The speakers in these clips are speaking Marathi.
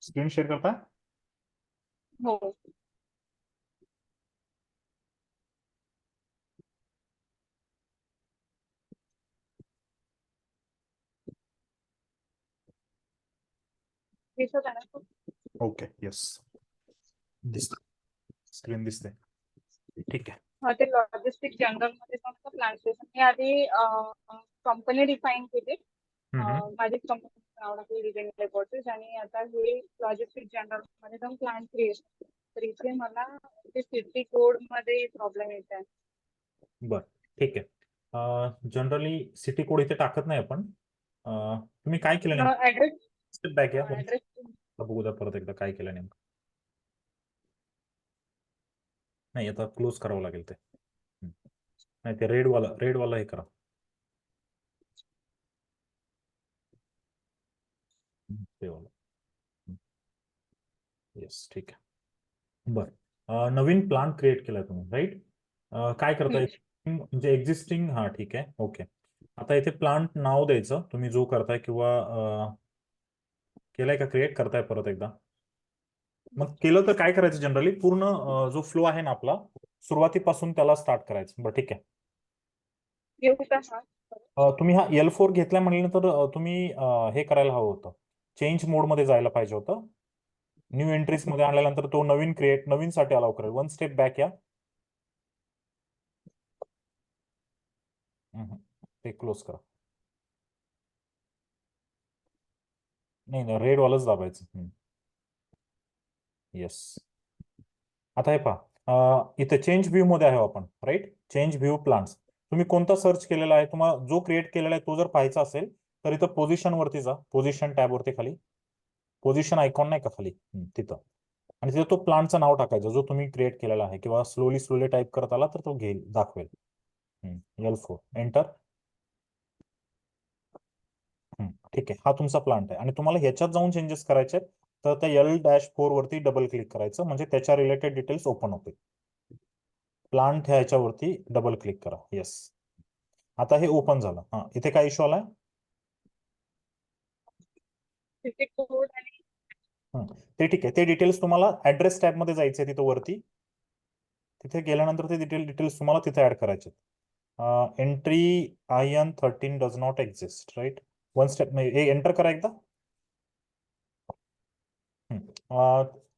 स्क्रीन शेअर करता? हो. दिसत आहे ना? ओके, येस, दिसत, स्क्रीन दिसते. ठीक आहे. ते लॉजिस्टिक जनरल मध्ये फक्त प्लांटेशन मी आधी कंपनी डिफाईन केली. हम्म. माझी कंपनी नाव टाकली रिजन लेबॉरेटरीज आणि आता हे लॉजिस्टिक जनरल मध्ये जाऊन प्लांट क्रिएशन. तर इथे मला ते सिटी कोड मध्ये प्रॉब्लेम येत आहे. बर, ठीक आहे. जनरली सिटी कोड इथे टाकत नाही आपण. तुम्ही काय केलं नेमकं? ऍड्रेस स्टेप बॅक या, ऍड्रेस बघू द्या परत एकदा काय केलं नेमकं. नाही, आता क्लोज करावं लागेल ते. नाही, ते रेड वाला हे करा. ते वाला. येस, ठीक आहे. बर, नवीन प्लांट क्रिएट केलाय तुम्ही, राईट? काय करताय म्हणजे एक्झिस्टिंग? हा, ठीक आहे, ओके. आता इथे प्लांट नाव द्यायचं तुम्ही जो करताय, किंवा केलाय का, क्रिएट करताय परत एकदा. मग केलं तर काय करायचं, जनरली पूर्ण जो फ्लो आहे ना आपला, सुरुवातीपासून त्याला स्टार्ट करायचं. बरं, ठीक आहे. घेऊ का हा? तुम्ही हा L4 घेतलाय म्हणल्यानंतर तुम्ही हे करायला हवं होतं, चेंज मोड मध्ये जायला पाहिजे होतं. न्यू एंट्रीज मध्ये आणल्यानंतर तो नवीन क्रिएट, नवीन साठी अलाउ करेल. वन स्टेप बॅक या. ते क्लोज करा. नाही नाही, रेड वालच दाबायचं. येस. आता हे पहा, इथे चेंज व्ह्यू मध्ये आहे आपण, राईट? Change view plants. तुम्ही कोणता सर्च केलेला आहे, तुम्हाला जो क्रिएट केलेला आहे तो जर पाहायचा असेल तर इथं पोझिशन वरती जा, पोझिशन टॅब वरती खाली पोझिशन आयकॉन नाही का खाली, तिथं. आणि तिथं तो प्लांटचं नाव टाकायचं जो तुम्ही क्रिएट केलेला आहे, किंवा स्लोली स्लोली टाईप करत आला तर तो घेईल, दाखवेल. L4 enter. ठीक आहे, हा तुमचा प्लांट आहे आणि तुम्हाला ह्याच्यात जाऊन चेंजेस करायचे आहेत, तर त्या L-4 वरती डबल क्लिक करायचं, म्हणजे त्याच्या रिलेटेड डिटेल्स ओपन होतील. प्लांट ह्याच्यावरती डबल क्लिक करा. येस, आता हे ओपन झालं. हा, इथे काय इश्यू आलाय? सिटी कोड आणि ते ठीक आहे, ते डिटेल्स तुम्हाला ऍड्रेस टॅब मध्ये जायचे, तिथं वरती. तिथे गेल्यानंतर ते डिटेल्स तुम्हाला तिथे ऍड करायचे. Entry IN13 does not exist, right? One step enter करा एकदा.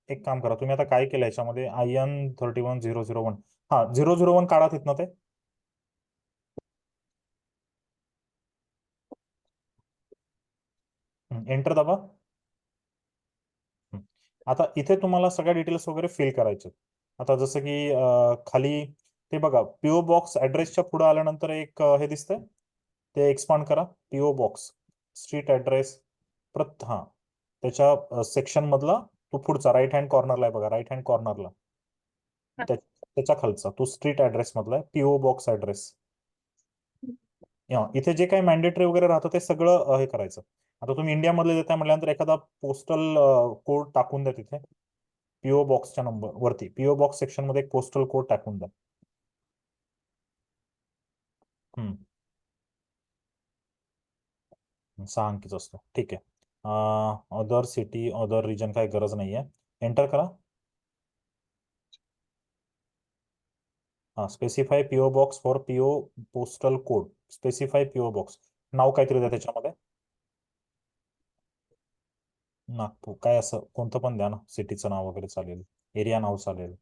एक काम करा, तुम्ही आता काय केलं याच्यामध्ये, IN31001. हा, 001 काढा तिथनं ते. एंटर दाबा. आता इथे तुम्हाला सगळ्या डिटेल्स वगैरे फिल करायचे. आता जसं की खाली ते बघा, पीओ बॉक्स ऍड्रेसच्या पुढे आल्यानंतर एक हे दिसतंय, ते एक्सपांड करा. पीओ बॉक्स स्ट्रीट ऍड्रेस, हा, त्याच्या सेक्शन मधला तो पुढचा राईट हँड कॉर्नरला आहे बघा, राईट हँड कॉर्नरला त्याच्या खालचा तो स्ट्रीट ऍड्रेस मधला आहे, पीओ बॉक्स ऍड्रेस. इथे जे काही मॅन्डेटरी वगैरे राहतं ते सगळं हे करायचं. आता तुम्ही इंडियामधले देताय म्हटल्यानंतर एखादा पोस्टल कोड टाकून द्या तिथे. पीओ बॉक्सच्या नंबर वरती, पीओ बॉक्स सेक्शन मध्ये एक पोस्टल कोड टाकून द्या. 6 अंकीच असतो, ठीक आहे. अदर सिटी, अदर रिजन काही गरज नाहीये. एंटर करा. हा, specify PO box for PO postal code, specify PO box. नाव काहीतरी द्या त्याच्यामध्ये. नागपूर, काय असं कोणतं पण द्या ना, सिटीचं नाव वगैरे चालेल, एरिया नाव चालेल.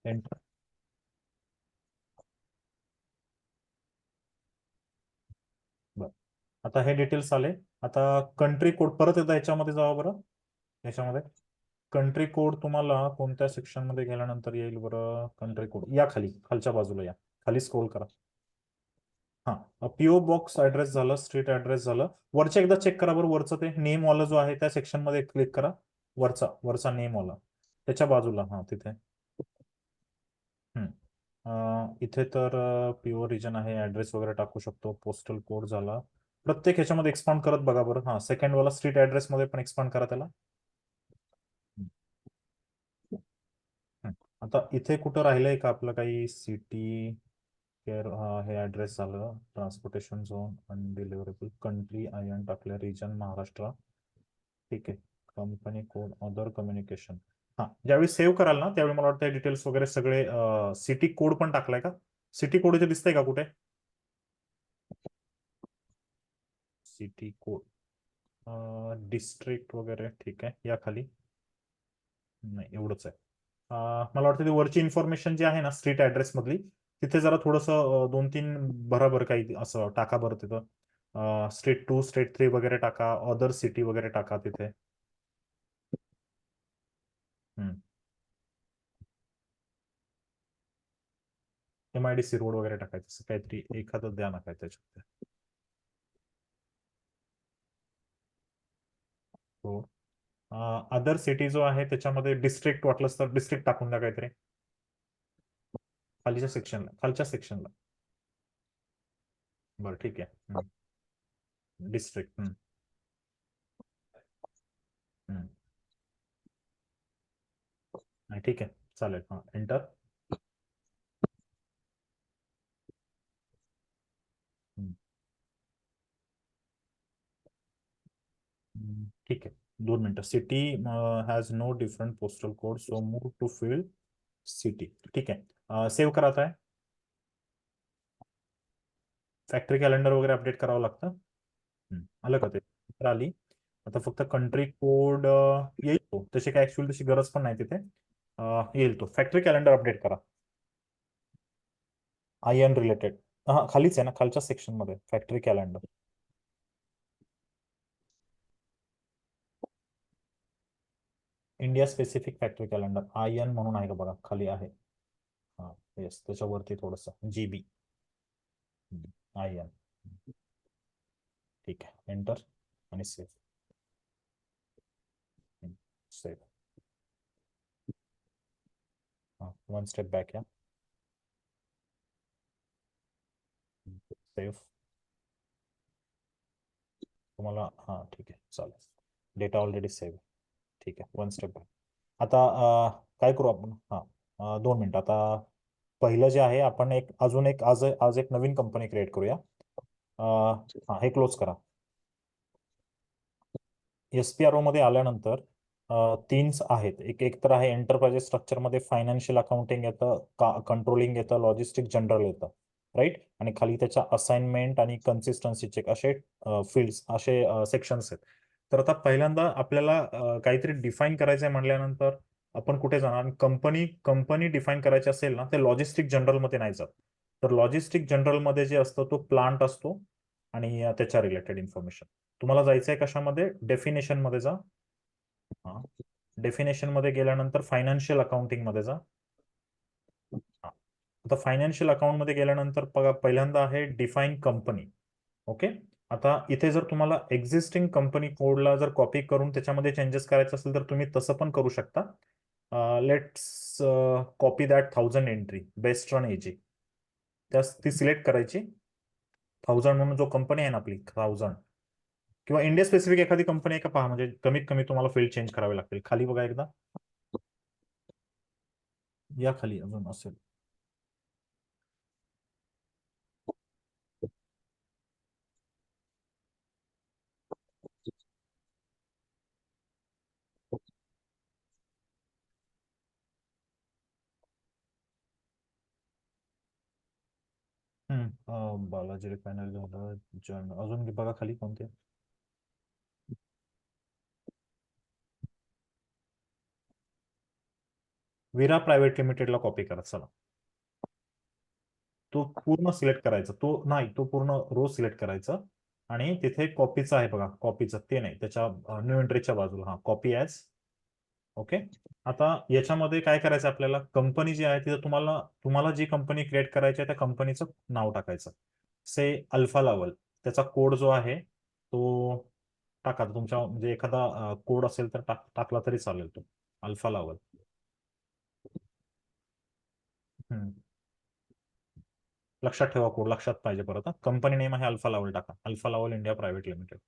एंटर. बर, आता हे डिटेल्स आले. आता कंट्री कोड परत एकदा याच्यामध्ये जावा बरं. याच्यामध्ये कंट्री कोड तुम्हाला कोणत्या सेक्शन मध्ये गेल्यानंतर येईल बरं? कंट्री कोड या खाली, खालच्या बाजूला या, खाली स्क्रोल करा. हा, पीओ बॉक्स ऍड्रेस झालं, स्ट्रीट ऍड्रेस झालं. वरच्या एकदा चेक करा बरं, वरचं ते नेम वाला जो आहे त्या सेक्शन मध्ये क्लिक करा. वरचा वरचा नेम वाला त्याच्या बाजूला, हा तिथे. इथे तर पीओ रिजन आहे, ऍड्रेस वगैरे टाकू शकतो, पोस्टल कोड झाला. प्रत्येक ह्याच्यामध्ये एक्सपांड करत बघा बरं. हा, सेकंड वाला स्ट्रीट ऍड्रेस मध्ये पण एक्सपांड करा त्याला. आता इथे कुठं राहिलंय का आपलं काही सिटी केअर, हे ऍड्रेस झालं, ट्रान्सपोर्टेशन झोन अनडिलिव्हरेबल, कंट्री आयन टाकलं, रिजन महाराष्ट्र, ठीक आहे, कंपनी कोड, अदर कम्युनिकेशन. हा, ज्यावेळी सेव्ह कराल ना त्यावेळी मला वाटतं डिटेल्स वगैरे सगळे, सिटी कोड पण टाकलाय का? सिटी कोड इथे दिसतंय का कुठे? सिटी कोड, डिस्ट्रिक्ट वगैरे, ठीक आहे, या खाली नाही, एवढंच आहे. मला वाटतं ती वरची इन्फॉर्मेशन जी आहे ना स्ट्रीट ऍड्रेस मधली, तिथे जरा थोडस 2-3 बरोबर काही असं टाका बरं तिथं. स्टेट 2, स्टेट 3 वगैरे टाका, अदर सिटी वगैरे टाका तिथे. हम्म. MIDC रोड वगैरे टाकायचं, असं काहीतरी एखादं द्या ना काय त्याच्यात. हो. अदर सिटी जो आहे त्याच्यामध्ये डिस्ट्रिक्ट वाटलंच तर डिस्ट्रिक्ट टाकून द्या काहीतरी, खालच्या सेक्शनला. बरं, ठीक आहे. डिस्ट्रिक्ट. ठीक आहे, चालेल. हा, एंटर. ठीक आहे, 2 मिनिटं. City has no different postal code, so move to field city. ठीक आहे, सेव्ह करा आता. फॅक्टरी कॅलेंडर वगैरे अपडेट करावं लागतं. आलं का ते? तर आली. आता फक्त कंट्री कोड येईल तो, तशी काय ऍक्च्युअली तशी गरज पण नाही तिथे. येईल तो. फॅक्टरी कॅलेंडर अपडेट करा. IN related. हा, खालीच आहे ना, खालच्या सेक्शन मध्ये factory calendar. India specific factory calendar IN म्हणून आहे का बघा, खाली आहे. हा, येस, त्याच्यावरती थोडस GB. IN. ठीक आहे, एंटर आणि save. Save. One step back या. सेव्ह. तुम्हाला, हां, ठीक आहे, चालेल. Data already save. ठीक आहे, वन स्टेप बॅक. आता काय करू आपण? हां, 2 मिनिटं. आता पहिलं जे आहे, आपण अजून एक आज एक नवीन कंपनी क्रिएट करूया. हां, हे क्लोज करा. SPRO मध्ये आल्यानंतर 3 आहेत. एक तर आहे एंटरप्राइजेस स्ट्रक्चरमध्ये फायनान्शियल अकाउंटिंग येतं, कंट्रोलिंग येतं, लॉजिस्टिक जनरल येतं, राईट. आणि खाली त्याच्या असाइनमेंट आणि कन्सिस्टन्सी चेक असे फील्ड्स, असे सेक्शन्स आहेत. तर आता पहिल्यांदा आपल्याला काहीतरी डिफाईन करायचं आहे म्हटल्यानंतर आपण कुठे जाणार? कंपनी कंपनी डिफाईन करायची असेल ना, ते लॉजिस्टिक जनरलमध्ये नाही जात. तर लॉजिस्टिक जनरलमध्ये जे असतं तो प्लांट असतो आणि त्याच्या रिलेटेड इन्फॉर्मेशन. तुम्हाला जायचंय कशामध्ये? डेफिनेशन मध्ये जा. हा, डेफिनेशन मध्ये गेल्यानंतर फायनान्शियल अकाउंटिंग मध्ये जा. हा. आता फायनान्शियल अकाउंट मध्ये गेल्यानंतर बघा, पहिल्यांदा आहे डिफाईन कंपनी. ओके. आता इथे जर तुम्हाला एक्झिस्टिंग कंपनी कोडला जर कॉपी करून त्याच्यामध्ये चेंजेस करायचे असेल तर तुम्ही तसं पण करू शकता. Let's copy that 1000 entry best run AG. ती सिलेक्ट करायची. 1000 म्हणून जो कंपनी आहे ना आपली 1000, किंवा इंडिया स्पेसिफिक एखादी कंपनी आहे का पहा, म्हणजे कमीत कमी तुम्हाला फील्ड चेंज करावे लागतील. खाली बघा एकदा, या खाली अजून असेल. बालाजी रिफायनरी झालं, अजून बघा खाली कोणते. विरा प्रायव्हेट लिमिटेडला कॉपी करा. चला, तो पूर्ण सिलेक्ट करायचा. तो नाही, तो पूर्ण रो सिलेक्ट करायचा आणि तिथे कॉपीचं आहे बघा, कॉपीचं ते नाही, त्याच्या न्यू एंट्रीच्या बाजूला हा कॉपी ॲज. ओके. आता याच्यामध्ये काय करायचं आपल्याला? कंपनी जी आहे तिथं तुम्हाला तुम्हाला जी कंपनी क्रिएट करायची आहे त्या कंपनीचं नाव टाकायचं. से अल्फा लावल, त्याचा कोड जो आहे तो टाका. तुमच्या म्हणजे एखादा कोड असेल तर टाकला तरी चालेल तो. Alfa Laval. लक्षात ठेवा, कोड लक्षात पाहिजे परत. कंपनी नेम आहे अल्फा लावल, टाका Alfa Laval India private limited.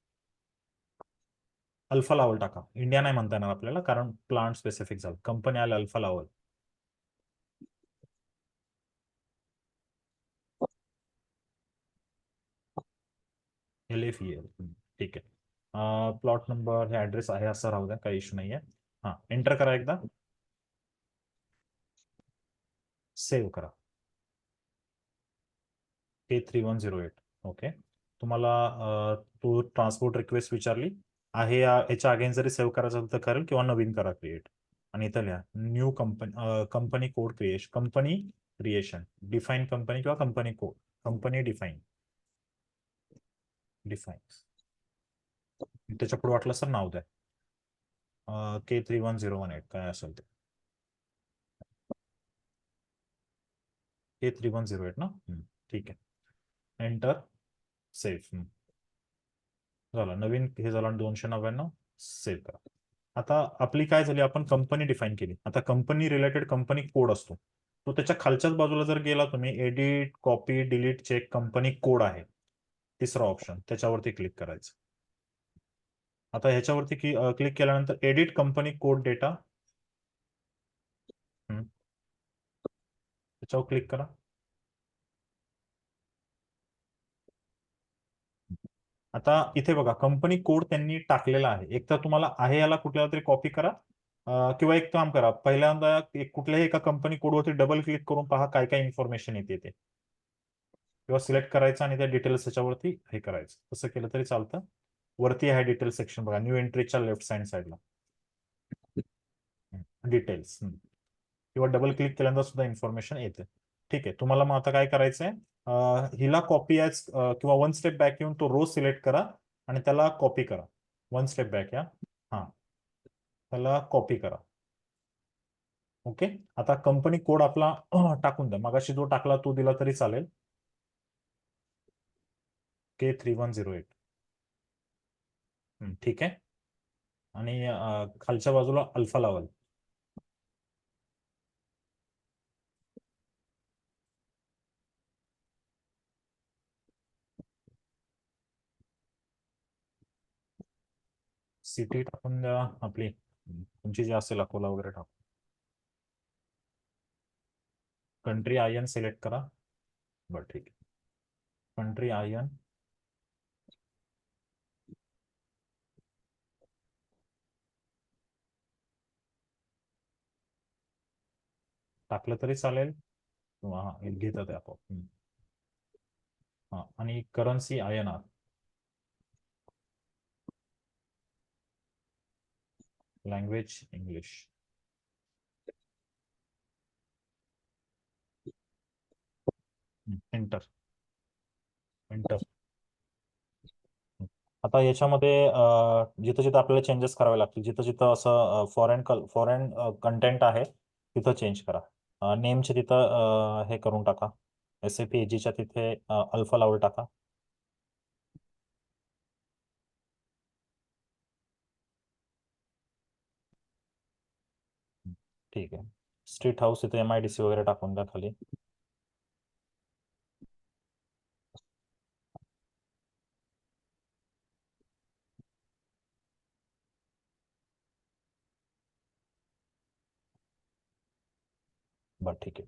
Alfa Laval टाका. इंडिया नाही म्हणता येणार आपल्याला कारण प्लांट स्पेसिफिक झालं. कंपनी आलं अल्फा लावल. LFEL ठीक आहे. प्लॉट नंबर हे ऍड्रेस आहे असं राहू द्या, काही इश्यू नाहीये. हा, एंटर करा एकदा, सेव्ह करा. K3108. ओके. तुम्हाला तो ट्रान्सपोर्ट रिक्वेस्ट विचारली आहे, याच्या अगेन्स्ट जरी सेव्ह करायचं असेल तर करेल, किंवा नवीन करा क्रिएट. आणि इथं लिहा new company code creation, company creation, define company किंवा company code, company define, define. त्याच्या पुढे वाटलं सर नाव द्या, K3108 काय असेल ते, K3108 ना. ठीक आहे, एंटर, सेव्ह. झालं, नवीन हे झालं 299, सेव्ह करा. आता आपली काय झाली, आपण कंपनी डिफाईन केली. आता कंपनी रिलेटेड कंपनी कोड असतो, तो त्याच्या खालच्याच बाजूला जर गेला तुम्ही, edit, copy, delete, check, company code आहे तिसरा ऑप्शन, त्याच्यावरती क्लिक करायचं. आता ह्याच्यावरती क्लिक केल्यानंतर एडिट कंपनी कोड डेटा, त्याच्यावर क्लिक करा. आता इथे बघा कंपनी कोड त्यांनी टाकलेला आहे. एक तर तुम्हाला आहे याला कुठल्याला तरी कॉपी करा, किंवा एक काम करा, पहिल्यांदा कुठल्याही एका कंपनी कोडवरती डबल क्लिक करून पहा काय काय इन्फॉर्मेशन येते ते, किंवा सिलेक्ट करायचं आणि त्या डिटेल्स त्याच्यावरती हे करायचं. तसं केलं तरी चालतं. वरती आहे डिटेल सेक्शन बघा, न्यू एंट्रीच्या लेफ्ट साईडला डिटेल्स, किंवा डबल क्लिक केल्यानंतर सुद्धा इन्फॉर्मेशन येते. ठीक आहे, तुम्हाला मग आता काय करायचंय, हिला कॉपी ॲज, किंवा वन स्टेप बॅक येऊन तो रो सिलेक्ट करा आणि त्याला कॉपी करा. वन स्टेप बॅक या, हा, त्याला कॉपी करा. ओके. आता कंपनी कोड आपला टाकून द्या, मगाशी जो टाकला तो दिला तरी चालेल, K3108. ठीक आहे. आणि खालच्या बाजूला अल्फा लावाल. सिटी टाकून द्या आपली, तुमची जी असेल अकोला वगैरे टाकून. कंट्री आयन सिलेक्ट करा. बरं ठीक आहे, कंट्री आयन, टाकलं तरी चालेल, किंवा हा घेतात ते आपोआप. हा, आणि currency INR, language English. Enter, enter. आता याच्यामध्ये जिथं जिथं आपल्याला चेंजेस करावे लागतील, जिथं जिथं असं फॉरेन कंटेंट आहे तिथं चेंज करा. नेमचे तिथं हे करून टाका, SAP AGच्या तिथे अल्फा लावून टाका. ठीक आहे, स्ट्रीट हाऊस इथे MIDC वगैरे टाकून द्या खाली. बरं ठीक आहे,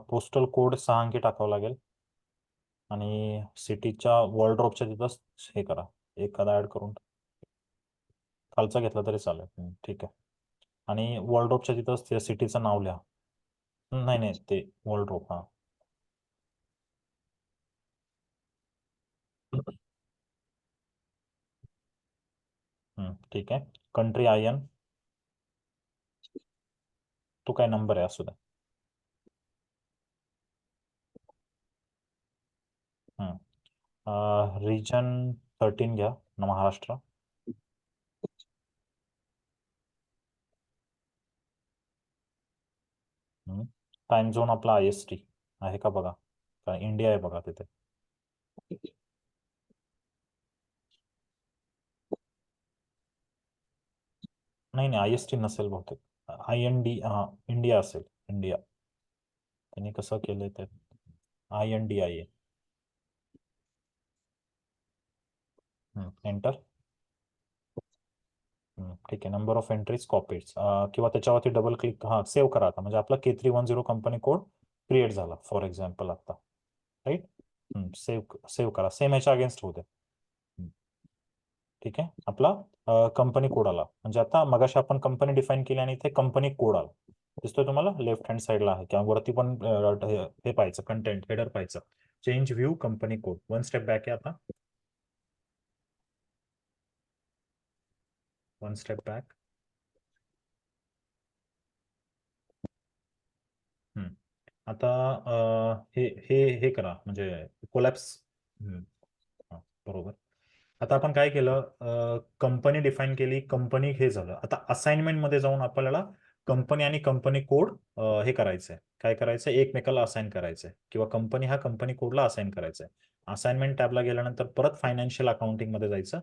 पोस्टल कोड 6 अंकी टाकावं लागेल, आणि सिटीच्या वॉलड्रॉपच्या तिथं हे करा, एखादा ऍड करून खालचा घेतला तरी चालेल. ठीक आहे, आणि वॉलड्रॉपच्या तिथंच त्या सिटीचं नाव लिहा. नाही नाही, ते वॉलड्रॉप, हा. ठीक आहे, कंट्री IN, तो काय नंबर आहे असू द्या. रिजन 13 घ्या, महाराष्ट्र. टाइम झोन आपला IST आहे का बघा, का इंडिया आहे बघा तिथे. नाही नाही, IST नसेल बहुतेक, IND, हा इंडिया असेल, इंडिया. त्यांनी कसं केलंय ते, INDIA. एंटर. ठीक आहे, नंबर ऑफ एंट्रीज कॉपीज, किंवा त्याच्यावरती डबल क्लिक, हा सेव्ह करा आता, म्हणजे आपला K310 कंपनी कोड क्रिएट झाला फॉर एक्झाम्पल आता, राईट. सेव्ह करा, सेम ह्याच्या अगेन्स्ट होऊ द्या. ठीक आहे. आपला कंपनी कोड आला. म्हणजे आता मगाशी आपण कंपनी डिफाईन केली आणि इथे कंपनी कोड आला. दिसतोय तुम्हाला लेफ्ट हँड साईडला आहे किंवा वरती पण हे पाहायचं कंटेंट हेडर पाहायचं. Change view company code. One step back आहे आता. One step back. आता हे हे हे करा म्हणजे कोलॅप्स. बरोबर. आता आपण काय केलं, कंपनी डिफाईन केली, कंपनी हे झालं. आता असाइनमेंट मध्ये जाऊन आपल्याला कंपनी आणि कंपनी कोड हे करायचंय. काय करायचंय, एकमेकाला असाइन करायचंय किंवा कंपनी हा कंपनी कोडला असाइन करायचंय. असाइनमेंट टॅबला गेल्यानंतर परत फायनान्शियल अकाउंटिंग मध्ये जायचं.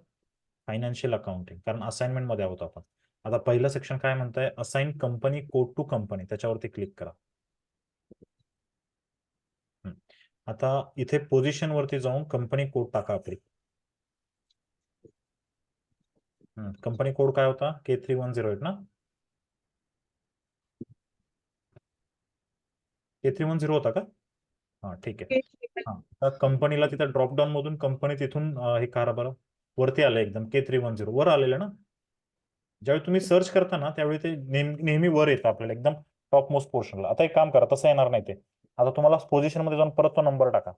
फायनान्शियल अकाउंटिंग, कारण असाइनमेंट मध्ये आहोत आपण. आता पहिलं सेक्शन काय म्हणतंय, assign company code to company, त्याच्यावरती क्लिक करा. आता इथे पोझिशन वरती जाऊन कंपनी कोड टाका आपली. कंपनी कोड काय होता, K3108 ना. K310 होता का? हा ठीक आहे. हा तर कंपनीला तिथं ड्रॉपडाऊन मधून कंपनी तिथून हे करा बरं. वरती आलं एकदम K310 वर आलेलं ना. ज्यावेळी तुम्ही सर्च करता ना त्यावेळी ते नेहमी वर येतं आपल्याला एकदम टॉप मोस्ट पोर्शनला. आता एक काम करा, तसं येणार नाही ते. आता तुम्हाला पोझिशन मध्ये जाऊन परत तो नंबर टाका.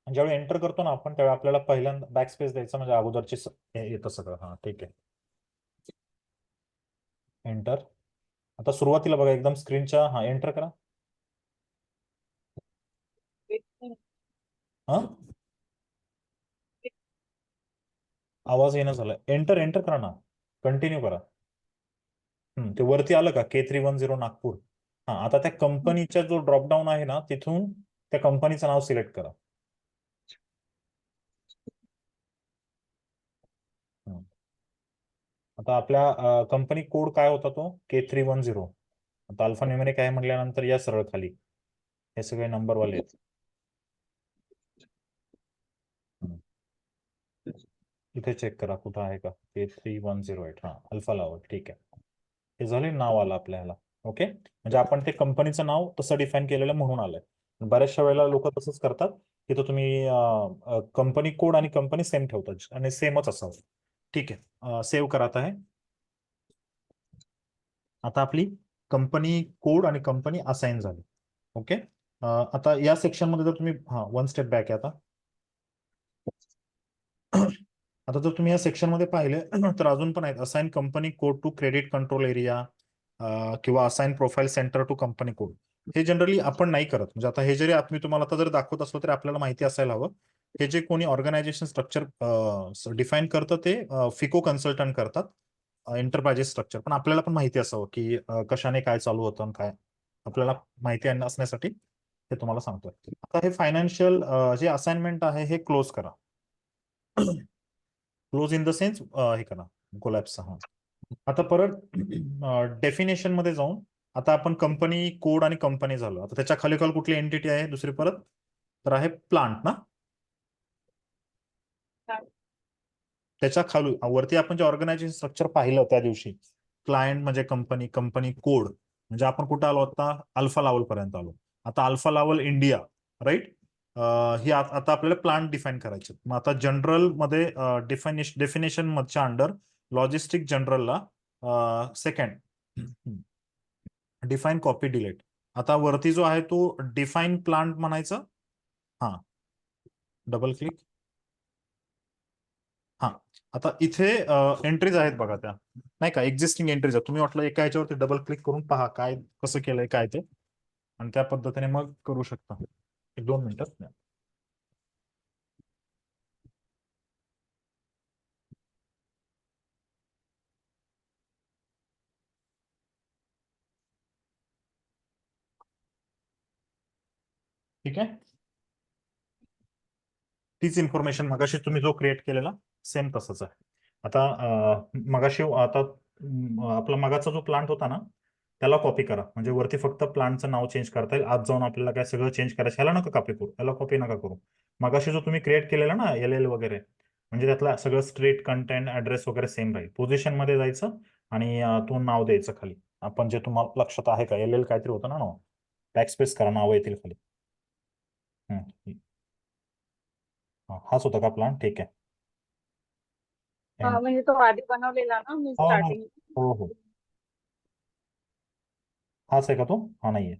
आणि ज्यावेळी एंटर करतो ना आपण त्यावेळी आपल्याला पहिल्यांदा बॅक स्पेस द्यायचं, म्हणजे अगोदरची हे येतं सगळं. हा ठीक आहे. एंटर. आता सुरुवातीला बघा एकदम स्क्रीनच्या, हा एंटर करा. हा आवाज येणं झालं. एंटर एंटर करा ना, कंटिन्यू करा. ते वरती आलं का K310 नागपूर. हा आता त्या कंपनीचा जो ड्रॉपडाऊन आहे ना तिथून त्या कंपनीचं नाव सिलेक्ट करा. आता आपल्या कंपनी कोड काय होता तो K310. आता अल्फा न्यूमेरिक आहे म्हटल्यानंतर या सरळ खाली हे सगळे नंबरवाले आहेत. इथे चेक करा कुठं आहे का K3108. हा अल्फा लावल. ठीक आहे. हे झाले, नाव आलं आपल्याला. ओके, म्हणजे आपण ते कंपनीचं नाव तसं डिफाईन केलेलं म्हणून आलंय. बऱ्याचशा वेळेला लोक तसंच करतात की तो तुम्ही कंपनी कोड आणि कंपनी सेम ठेवतात आणि सेमच असावं. ठीक आहे. सेव्ह करा आता हे. आता आपली कंपनी कोड आणि कंपनी असाइन झाली. ओके. आता या सेक्शन मध्ये जर तुम्ही, हा वन स्टेप बॅक आहे आता. आता जर तुम्ही या सेक्शन मध्ये पाहिले तर अजून पण आहेत. Assign company code to credit control area किंवा assign profile center to company code. हे जनरली आपण नाही करत. म्हणजे आता हे जरी मी तुम्हाला आता जर दाखवत असलो तरी आपल्याला माहिती असायला हवं. हे जे कोणी ऑर्गनायझेशन स्ट्रक्चर डिफाईन करतं ते फिको कन्सल्टंट करतात, एंटरप्राइजेस स्ट्रक्चर. पण आपल्याला पण माहिती असावं की कशाने काय चालू होतं आणि काय. आपल्याला माहिती असण्यासाठी हे तुम्हाला सांगतोय. आता हे फायनान्शियल जे असाइनमेंट आहे हे क्लोज करा. क्लोज इन द सेन्स हे करा, कोलॅप्स. हा आता परत डेफिनेशन मध्ये जाऊन आता आपण कंपनी कोड आणि कंपनी झालो. आता त्याच्या खाली कुठली एंटिटी आहे दुसरी परत, तर आहे प्लांट ना. त्याच्या खाली वरती आपण जे ऑर्गनायझेशन स्ट्रक्चर पाहिलं त्या दिवशी, क्लायंट म्हणजे कंपनी, कंपनी कोड म्हणजे आपण कुठं आलो आता, अल्फा लेवल पर्यंत आलो. आता अल्फा लेवल इंडिया, राईट. ही आता आपल्याला प्लांट डिफाईन करायचे. मग आता जनरल मध्ये डेफिनेशन मधच्या अंडर लॉजिस्टिक जनरलला सेकंड डिफाईन कॉपी डिलीट. आता वरती जो आहे तो डिफाईन प्लांट म्हणायचं. हा डबल क्लिक. हा आता इथे एंट्रीज आहेत बघा त्या, नाही का, एक्झिस्टिंग एंट्रीज आहेत. तुम्ही वाटलं एका याच्यावरती डबल क्लिक करून पहा काय कसं केलंय काय ते, आणि त्या पद्धतीने मग करू शकता. एक 2 मिनिटं. ठीक आहे. तीच इन्फॉर्मेशन मगाशी तुम्ही जो क्रिएट केलेला सेम तसंच आहे. आता मगाशी आता आपला मगाचा जो प्लांट होता ना त्याला कॉपी करा. म्हणजे वरती फक्त प्लांटचं नाव चेंज करता येईल. आज जाऊन आपल्याला काय सगळं चेंज करायचं, ह्याला नका कॉपी करू, ह्याला कॉपी नका करू. मगाशी जो तुम्ही क्रिएट केलेला ना LL वगैरे, म्हणजे त्यातला सगळं स्ट्रीट कंटेंट ऍड्रेस वगैरे सेम राहील. पोझिशन मध्ये जायचं आणि तो नाव द्यायचं खाली. आपण जे तुम्हाला लक्षात आहे का LL काहीतरी होतं ना नाव, बॅकस्पेस करा, नाव येतील खाली. हाच होता का प्लान? ठीक आहे. म्हणजे तो आधी बनवलेला ना मी हो हो स्टार्टिंग. हो हो, हाच आहे का तो? हा नाहीये.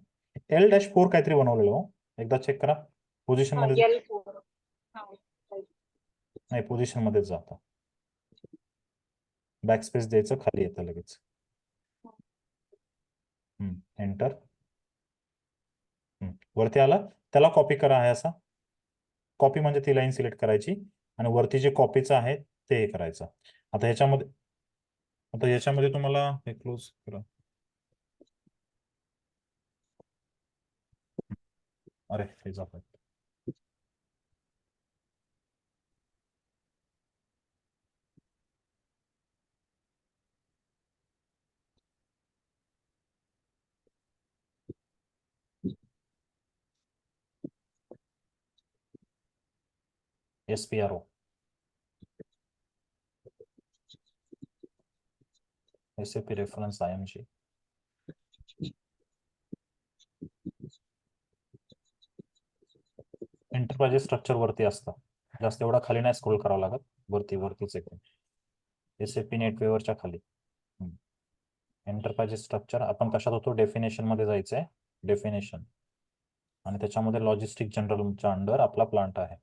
L-4 काहीतरी बनवलेलं हो, एकदा चेक करा पोझिशन मध्ये. L4. नाही, पोझिशन मध्येच जाता, बॅक स्पेस द्यायचं, खाली येतं लगेच. एंटर. वरती आला, त्याला कॉपी करा आहे असा. कॉपी म्हणजे ती लाईन सिलेक्ट करायची आणि वरती जे कॉपीचं आहे ते हे करायचं. आता याच्यामध्ये तुम्हाला हे क्लोज करा. अरे हे जात SPRO, SAP reference IMG. Enterprises structure वरती असतं, जास्त एवढा खाली नाही स्क्रोल करावं लागत, वरतीच एकदम SAP नेटवेअरच्या खाली. एंटरप्राइजेस स्ट्रक्चर आपण कशात होतो, डेफिनेशन मध्ये जायचंय, डेफिनेशन, आणि त्याच्यामध्ये लॉजिस्टिक जनरलच्या अंडर आपला प्लांट आहे.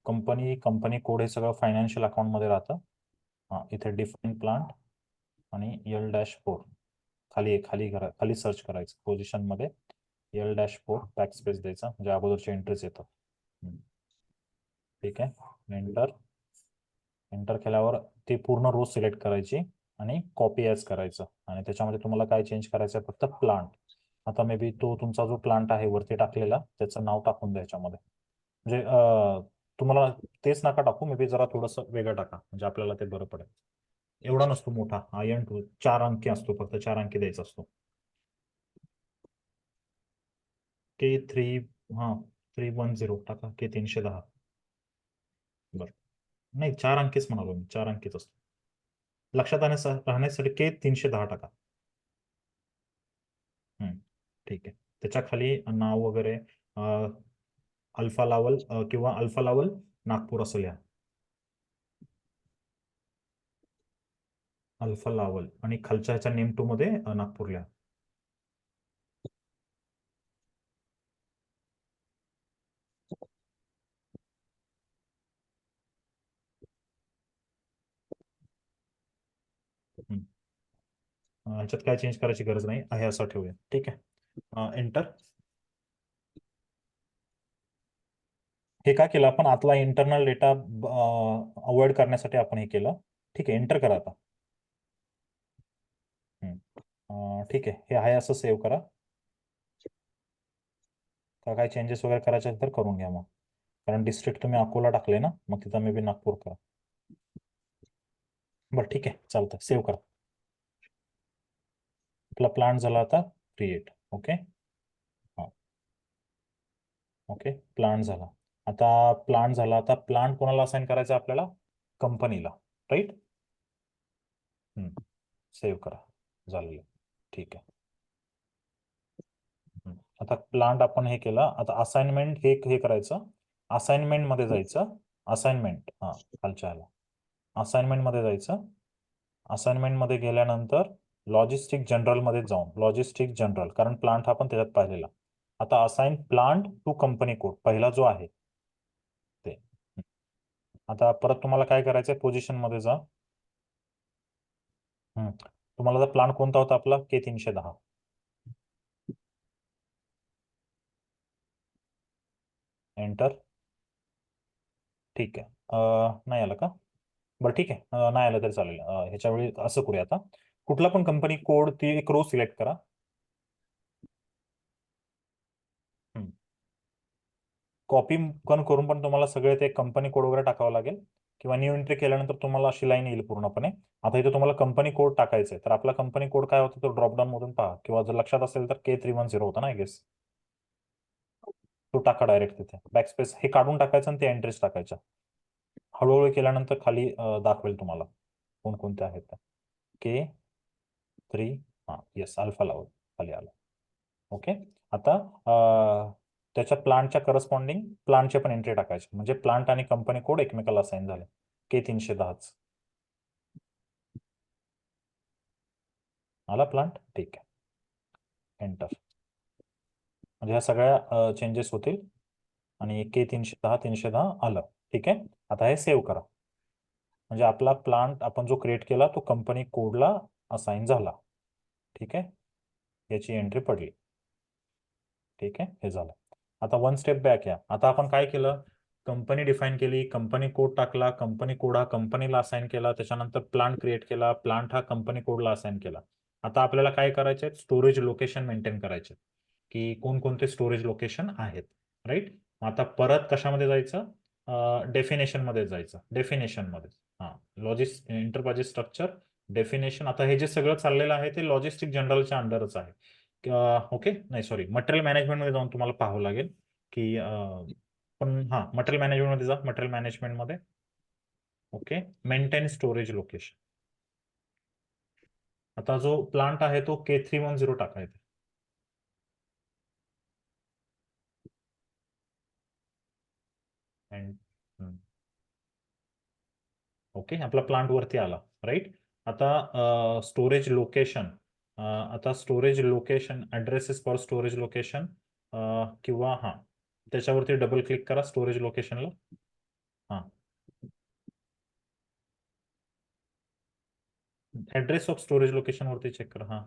कंपनी कोड हे सगळं फायनान्शियल अकाउंट मध्ये राहतं. इथे डिफाईन प्लांट आणि L-4 खाली सर्च करायचं पोझिशन मध्ये, L-4 बॅक स्पेस द्यायचा म्हणजे अगोदरचे एंट्रीज येतं. ठीक आहे, एंटर केल्यावर ती पूर्ण रो सिलेक्ट करायची आणि कॉपी ॲज करायचं, आणि त्याच्यामध्ये तुम्हाला काय चेंज करायचं आहे, फक्त प्लांट. आता मे बी तो तुमचा जो प्लांट आहे वरती टाकलेला त्याचं नाव टाकून द्या याच्यामध्ये, म्हणजे तुम्हाला तेच नका टाकू, मे बी जरा थोडंसं वेगळं टाका म्हणजे आपल्याला ते बरं पडेल. एवढा नसतो मोठा, IN2 4 अंकी असतो, फक्त 4 अंकी द्यायचा असतो. K3, हां 310 टाका, K310. बरं, नाही 4 अंकीच म्हणालो मी, 4 अंकीच असतो. लक्षात राहण्यासाठी K310 टाका. ठीक आहे, त्याच्या खाली नाव वगैरे अल्फा लावल किंवा अल्फा लावल नागपूर असं लिहा. अल्फा लावल आणि खालच्या ह्याच्या नेम 2 मध्ये नागपूर लिहा. ह्याच्यात काय चेंज करायची गरज नाही आहे, असं ठेवूया. ठीक आहे, एंटर. हे का केलं आपण, आतला इंटरनल डेटा अवॉइड करण्यासाठी आपण हे केलं. ठीक आहे, एंटर करा आता. ठीक आहे, हे आहे असं सेव्ह करा. का काय चेंजेस वगैरे करायचे आहेत तर करून घ्या मग, कारण डिस्ट्रिक्ट तुम्ही अकोला टाकले ना, मग तिथं मे बी नागपूर करा. बरं ठीक आहे, चालतं, सेव्ह करा. आपला प्लांट झाला आता क्रिएट. ओके, हां ओके, प्लांट झाला. आता प्लांट कोणाला असाइन करायचा आपल्याला, कंपनीला, राईट. सेव्ह करा, झालेलं. ठीक आहे. आता प्लांट आपण हे केलं, आता असाइनमेंट हे करायचं, असाइनमेंट मध्ये जायचं, असाइनमेंट खालच्या ह्याला असाइनमेंट मध्ये जायचं. असाइनमेंट मध्ये गेल्यानंतर लॉजिस्टिक जनरल मध्ये जाऊन, लॉजिस्टिक जनरल, कारण प्लांट आपण त्याच्यात पाहिलेला. आता assign plant to company code पहिला जो आहे ते. आता परत तुम्हाला काय करायचंय, पोझिशन मध्ये जा. तुम्हाला प्लांट कोणता होता आपला, K310. एंटर. ठीक आहे, नाही आलं का? बरं ठीक आहे, नाही आलं तरी चालेल. ह्याच्या वेळी असं करूया, आता कुठला पण कंपनी कोड ती एक रो सिलेक्ट करा. कॉपी करून पण तुम्हाला सगळे ते कंपनी कोड वगैरे टाकावं लागेल, किंवा न्यू एंट्री केल्यानंतर तुम्हाला अशी लाईन येईल पूर्णपणे. आता इथे तुम्हाला कंपनी कोड टाकायचा आहे, तर आपला कंपनी कोड काय होता तो ड्रॉपडाऊन मधून पहा, किंवा जर लक्षात असेल तर K310 होता ना, आय गेस. तो टाका डायरेक्ट तिथे, बॅकस्पेस हे काढून टाकायचं आणि ते एंट्रीज टाकायच्या. हळूहळू केल्यानंतर खाली दाखवेल तुम्हाला कोणकोणते आहेत. K3, येस, अल्फा लावल खाली आलं. ओके, आता त्याच्या प्लांटच्या करस्पॉन्डिंग प्लांटचे पण एंट्री टाकायचे, म्हणजे प्लांट आणि कंपनी कोड एकमेकाला असाइन झाले, K310. आला प्लांट, ठीक आहे, एंटर. म्हणजे ह्या सगळ्या चेंजेस होतील आणि K310 आलं. ठीक आहे, आता हे सेव्ह करा. म्हणजे आपला प्लांट आपण जो क्रिएट केला तो कंपनी कोडला असाइन झाला. ठीक आहे, याची एंट्री पडली. ठीक आहे, हे झालं. आता वन स्टेप बॅक या. आता आपण काय केलं, कंपनी डिफाईन केली, कंपनी कोड टाकला, कंपनी कोड हा कंपनीला असाइन केला, त्याच्यानंतर प्लांट क्रिएट केला, प्लांट हा कंपनी कोडला असाइन केला. आता आपल्याला काय करायचे, स्टोरेज लोकेशन मेंटेन करायचे की कोणकोणते स्टोरेज लोकेशन आहेत. राईट, आता परत कशामध्ये जायचं, डेफिनेशन मध्ये जायचं. डेफिनेशन मध्ये इंटरप्राइजेस स्ट्रक्चर डेफिनेशन. आता हे जे सगळं चाललेलं आहे ते लॉजिस्टिक जनरलच्या अंडरच आहे. ओके, नाही सॉरी, मटेरियल मॅनेजमेंट मध्ये जाऊन तुम्हाला पाहावं लागेल की पण मटेरियल मॅनेजमेंट मध्ये जा. मटेरियल मॅनेजमेंट मध्ये ओके, मेंटेन स्टोरेज लोकेशन. आता जो प्लांट आहे तो K310 टाकायचा. ओके, आपला प्लांट वरती आला. राईट, आता स्टोरेज लोकेशन, आता storage location addresses for storage location किंवा त्याच्यावरती डबल क्लिक करा स्टोरेज लोकेशनला. ऍड्रेस ऑफ स्टोरेज लोकेशन वरती चेक करा.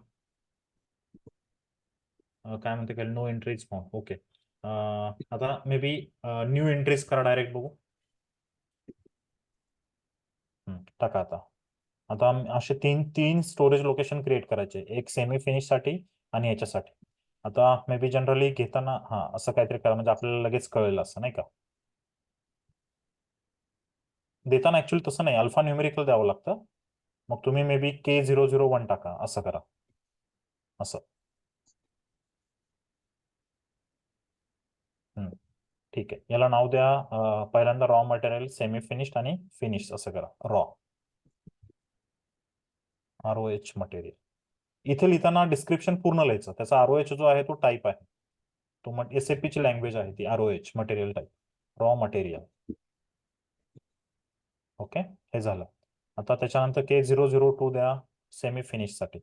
काय म्हणते काय, नो एंट्रीज फाउंड. ओके, आता मे बी न्यू एंट्रीज करा, डायरेक्ट बघू. टाका आता असे तीन तीन स्टोरेज लोकेशन क्रिएट करायचे, एक सेमी फिनिश साठी आणि याच्यासाठी. आता मे बी जनरली घेताना असं काहीतरी करा म्हणजे आपल्याला लगेच कळेल, असं नाही का. देताना ऍक्च्युअली तसं नाही, अल्फा न्यूमेरिकल द्यावं लागतं. मग तुम्ही मे बी K001 टाका, असं करा. असं ठीक आहे, याला नाव द्या पहिल्यांदा रॉ मटेरियल, सेमी फिनिश्ड आणि फिनिश असं करा. Raw ROH material. इथे लिहिताना डिस्क्रिप्शन पूर्ण लिहायचं. त्याचा ROH जो आहे तो टाईप आहे, तो SAP ची लँग्वेज आहे ती, ROH material type, raw material. Okay, हे झालं. आता त्याच्यानंतर K002 द्या सेमी फिनिश साठी.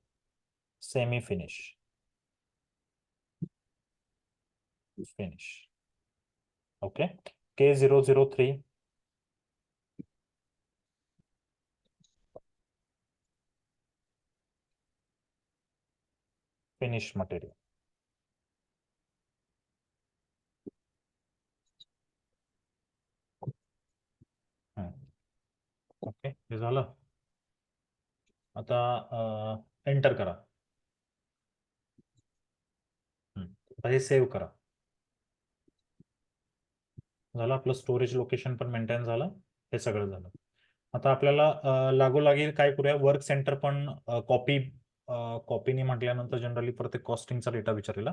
Semi finish finish. Okay, K003 finish material. Okay, हे झालं. आता एंटर करा. आता हे सेव्ह करा. झालं, आपलं स्टोरेज लोकेशन पण मेंटेन झालं, हे सगळं झालं. आता आपल्याला लागोलागी काय करूया, वर्क सेंटर पण कॉपीनी म्हटल्यानंतर जनरली प्रत्येक कॉस्टिंगचा डेटा विचारलेला.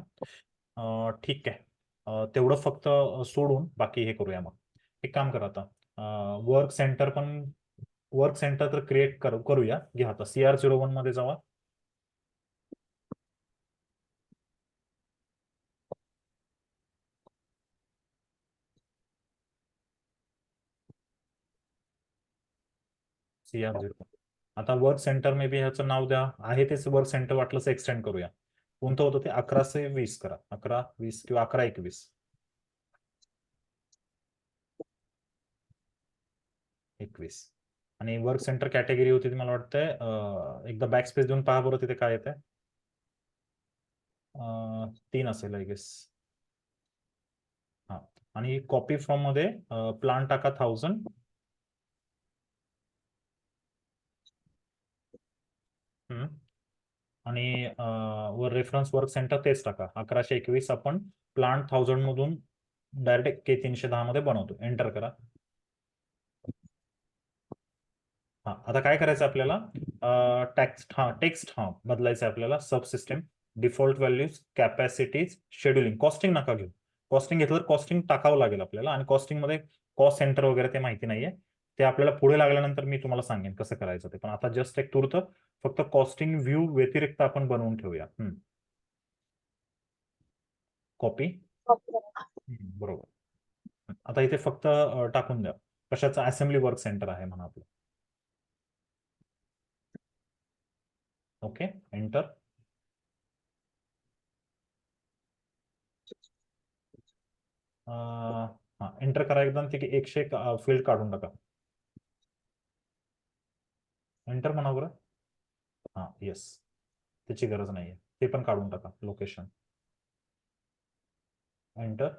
ठीक आहे, तेवढं फक्त सोडून बाकी हे करूया. मग एक काम करा, आता वर्क सेंटर तर क्रिएट करूया. घ्या आता CR01 मध्ये जावा. CR01. आता वर्क सेंटर मे बी ह्याचं नाव द्या, आहे तेच वर्क सेंटर, वाटलं एक्सटेंड करूया. कोणतं होतं ते, 1120 करा. 1120 किंवा 1121. 21. आणि वर्क सेंटर कॅटेगरी होती ती, मला वाटतंय एकदा बॅक स्पेस देऊन पहा बरं तिथे काय येत आहे. 3 असेल आय गेस. आणि कॉपी फ्रॉम मध्ये प्लान टाका 1000. आणि वर रेफरन्स वर्क सेंटर तेच टाका 1121. आपण प्लांट 1000 मधून डायरेक्ट K310 मध्ये बनवतो. एंटर करा. आता काय करायचं आपल्याला, टेक्स्ट बदलायचं आपल्याला. Sub system default values, capacities, scheduling. Costing नका घेऊ. कॉस्टिंग घेतलं तर कॉस्टिंग टाकावं लागेल आपल्याला, आणि कॉस्टिंग मध्ये कॉस्ट सेंटर वगैरे ते माहिती नाहीये. ते आपल्याला पुढे लागल्यानंतर मी तुम्हाला सांगेन कसं करायचं ते. पण आता जस्ट एक तूर्त फक्त कॉस्टिंग व्ह्यू व्यतिरिक्त आपण बनवून ठेवूया. कॉपी, बरोबर. आता इथे फक्त टाकून द्या कशाचं, असेंब्ली वर्क सेंटर आहे म्हणा आपलं. Okay, enter. हा एंटर करा एकदा ते 101 फील्ड काढून टाका. एंटर म्हणा बरं. हा येस, त्याची गरज नाहीये, ते पण काढून टाका लोकेशन. एंटर.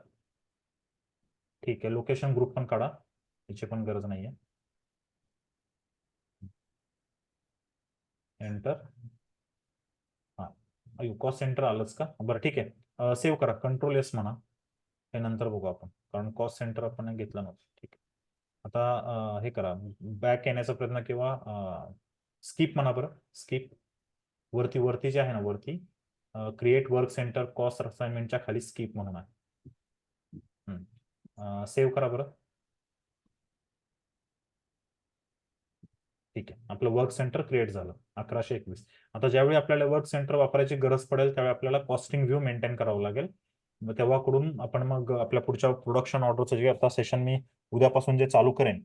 ठीक आहे, लोकेशन ग्रुप पण काढा, त्याची पण गरज नाहीये. एंटर. हा कॉस्ट सेंटर आलंच का? बरं ठीक आहे, सेव्ह करा, कंट्रोल एस म्हणा, हे नंतर बघू आपण, कारण कॉस्ट सेंटर आपण घेतलं नव्हतं. ठीक आहे, आता हे करा, बॅक येण्याचा प्रयत्न किंवा स्किप म्हणा बरं, स्किप. वरती वरती जे आहे ना, वरती क्रिएट वर्क सेंटर कॉस्ट असाइनमेंटच्या खाली स्किप म्हणून आहे. सेव्ह करा बरं. ठीक आहे, आपलं वर्क सेंटर क्रिएट झालं 1121. आता ज्यावेळी आपल्याला वर्क सेंटर वापरायची गरज पडेल त्यावेळी आपल्याला कॉस्टिंग व्ह्यू मेंटेन करावं लागेल. मग तेव्हाकडून आपण मग आपल्या पुढच्या प्रोडक्शन ऑर्डरचं जे आता सेशन मी उद्यापासून जे चालू करेन,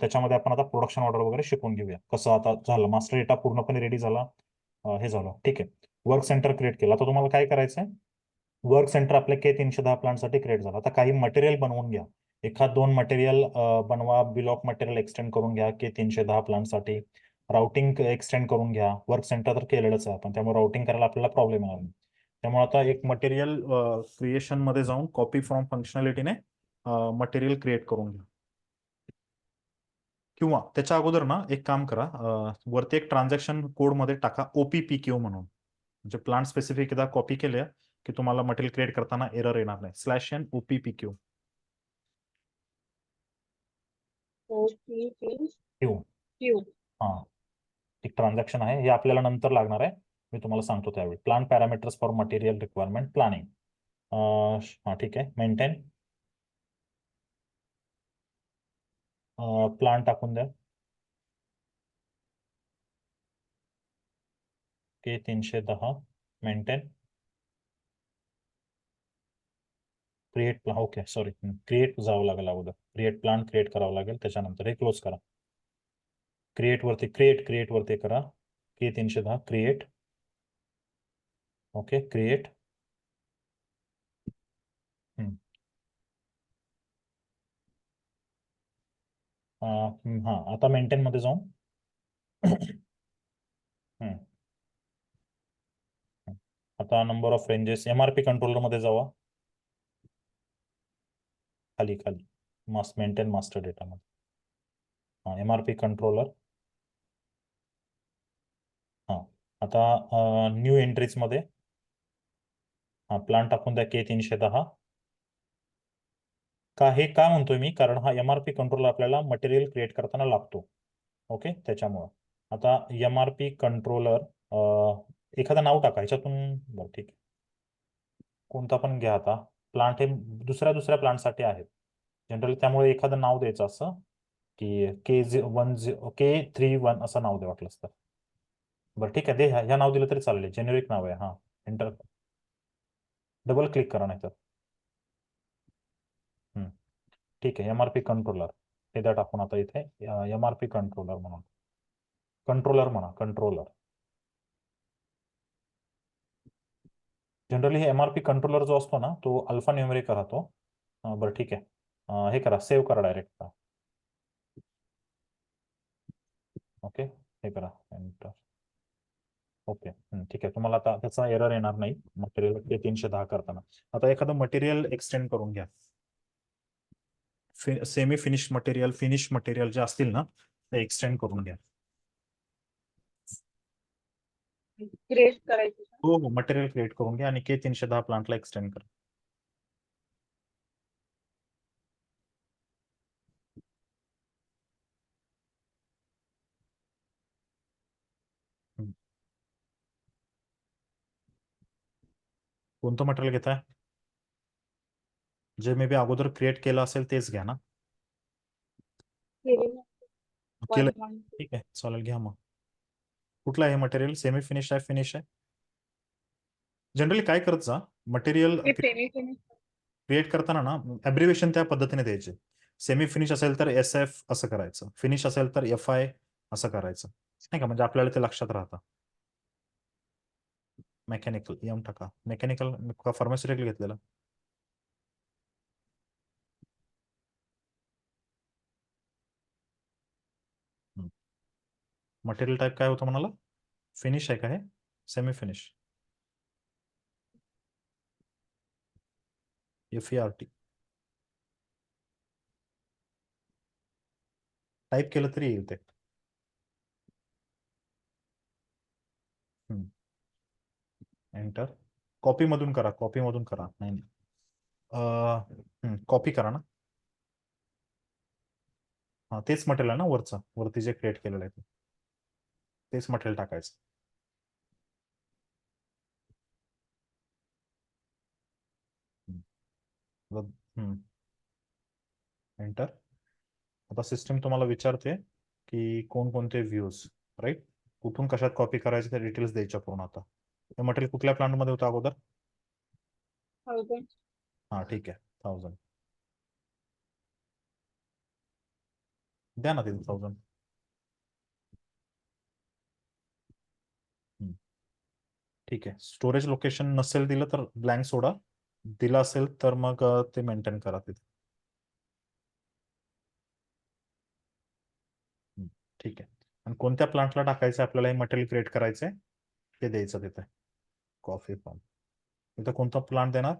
त्याच्यामध्ये आपण आता प्रोडक्शन ऑर्डर वगैरे शिकून घेऊया. कसं आता झालं, मास्टर डेटा पूर्णपणे रेडी झाला, हे झालं. ठीक आहे, वर्क सेंटर क्रिएट केलं. आता तुम्हाला काय करायचं आहे, वर्क सेंटर आपल्या K310 प्लांटसाठी क्रिएट झालं. आता काही मटेरियल बनवून घ्या, एखाद दोन मटेरियल बनवा, बिल ऑफ मटेरियल एक्सटेंड करून घ्या K310 प्लांटसाठी. राउटिंग एक्सटेंड करून घ्या, वर्क सेंटर तर केलेलंच आहे आपण, त्यामुळे राउटिंग करायला आपल्याला प्रॉब्लेम येणार नाही. त्यामुळे आता एक मटेरियल क्रिएशन मध्ये जाऊन कॉपी फ्रॉम फंक्शनॅलिटीने मटेरियल क्रिएट करून घ्या. किंवा त्याच्या अगोदर ना एक काम करा, वरती एक ट्रान्झॅक्शन कोड मध्ये टाका OPPQ म्हणून, म्हणजे प्लांट स्पेसिफिक एकदा कॉपी केले की तुम्हाला मटेरियल क्रिएट करताना एरर येणार नाही. /n OPPQ OPPQ. क्यू. हा, एक ट्रान्झॅक्शन आहे, हे आपल्याला नंतर लागणार आहे, मी तुम्हाला सांगतो त्यावेळी. Plant parameters for material requirement planning. हा ठीक आहे, मेंटेन प्लांट टाकून द्या K310 maintain create. Okay sorry, create जावं लागेल अगोदर, क्रिएट प्लांट क्रिएट करावं लागेल, त्याच्यानंतर हे क्लोज करा. क्रिएट वरती करा K310 क्रिएट. Okay create. हा आता मेंटेन मध्ये जाऊन आता number of ranges MRP controller मध्ये जावा, खाली खाली मेंटेन मास्टर डेटा मध्ये. हा MRP कंट्रोलर. हा आता न्यू एंट्रीज मध्ये हा प्लांट टाकून द्या K310. का हे का म्हणतोय मी, कारण हा MRP कंट्रोलर आपल्याला मटेरियल क्रिएट करताना लागतो. ओके, त्याच्यामुळं आता MRP कंट्रोलर एखादं नाव टाका ह्याच्यातून. बरं ठीक आहे, कोणता पण घ्या. आता प्लांट हे दुसऱ्या दुसऱ्या प्लांटसाठी आहेत जनरली, त्यामुळे एखादं नाव द्यायचं असं की K31 असं नाव द्या वाटलंच तर. बरं ठीक आहे, दे ह्या नाव दिलं तरी चालेल, जेनेरिक नाव आहे. हा एंटर, डबल क्लिक करा नाही तर. ठीक आहे, MRP कंट्रोलर हे द्या टाकून. आता इथे MRP कंट्रोलर म्हणून, कंट्रोलर. जनरली हे MRP कंट्रोलर जो असतो ना, तो अल्फा न्यूमेरिक राहतो. बरं ठीक आहे, हे करा, सेव्ह करा डायरेक्ट. ओके, हे करा एंटर. ओके ठीक आहे, तुम्हाला आता त्याचा एरर येणार नाही मटेरियल K310 करताना. आता एखादं मटेरियल एक्सटेंड करून घ्या, semi finish material, finish material जे असतील ना ते एक्सटेंड करून घ्या. क्रिएट करायची का? हो हो, मटेरियल क्रिएट करून घ्या आणि K310 प्लांटला एक्सटेंड करा. कोणतं मटेरियल घेताय? जे मे बी अगोदर क्रिएट केलं असेल तेच घ्या ना. केलेलं केलं, 112. ठीक आहे चालेल, घ्या मग. कुठलं आहे मटेरियल, सेमी फिनिश आहे फिनिश आहे? जनरली काय करत जा, मटेरियल हे सेमी फिनिश. क्रिएट करताना ना ॲब्रिव्हिएशन त्या पद्धतीने द्यायचे. सेमी फिनिश असेल तर SF असं करायचं, फिनिश असेल तर FI असं करायचं, नाही का, म्हणजे आपल्याला ते लक्षात राहतं. मेकॅनिकल टाका, मेकॅनिकल का फार्मास्युटिकल घेतलेलं? मटेरियल टाईप काय होतं म्हणाला? फिनिश आहे का हे? Semi finish. FERT. टाईप केलं तरी येईल ते. एंटर. कॉपी मधून करा, कॉपी मधून करा. नाही, कॉपी करा ना. हा तेच मटेरियल आहे ना वरचं, वरती जे क्रिएट केलेलं आहे तेच मटेरियल टाकायचं. एंटर. आता सिस्टम तुम्हाला विचारते की कोणकोणते व्ह्यूज, राईट, कुठून कशात कॉपी करायचे ते डिटेल्स द्यायच्या पूर्ण. आता हे मटेरियल कुठल्या प्लांट मध्ये होतं अगोदर? थाउजंड. हा ठीक आहे, 1000. द्या ना तिथे 1000. ठीक आहे. स्टोरेज लोकेशन नसेल दिलं तर ब्लँक सोडा, दिलं असेल तर मग ते मेंटेन करा तिथे. ठीक आहे. आणि कोणत्या प्लांटला टाकायचं आपल्याला हे मटेरियल क्रिएट करायचंय ते द्यायचं तिथे. Coffee farm. इथं कोणता प्लांट देणार?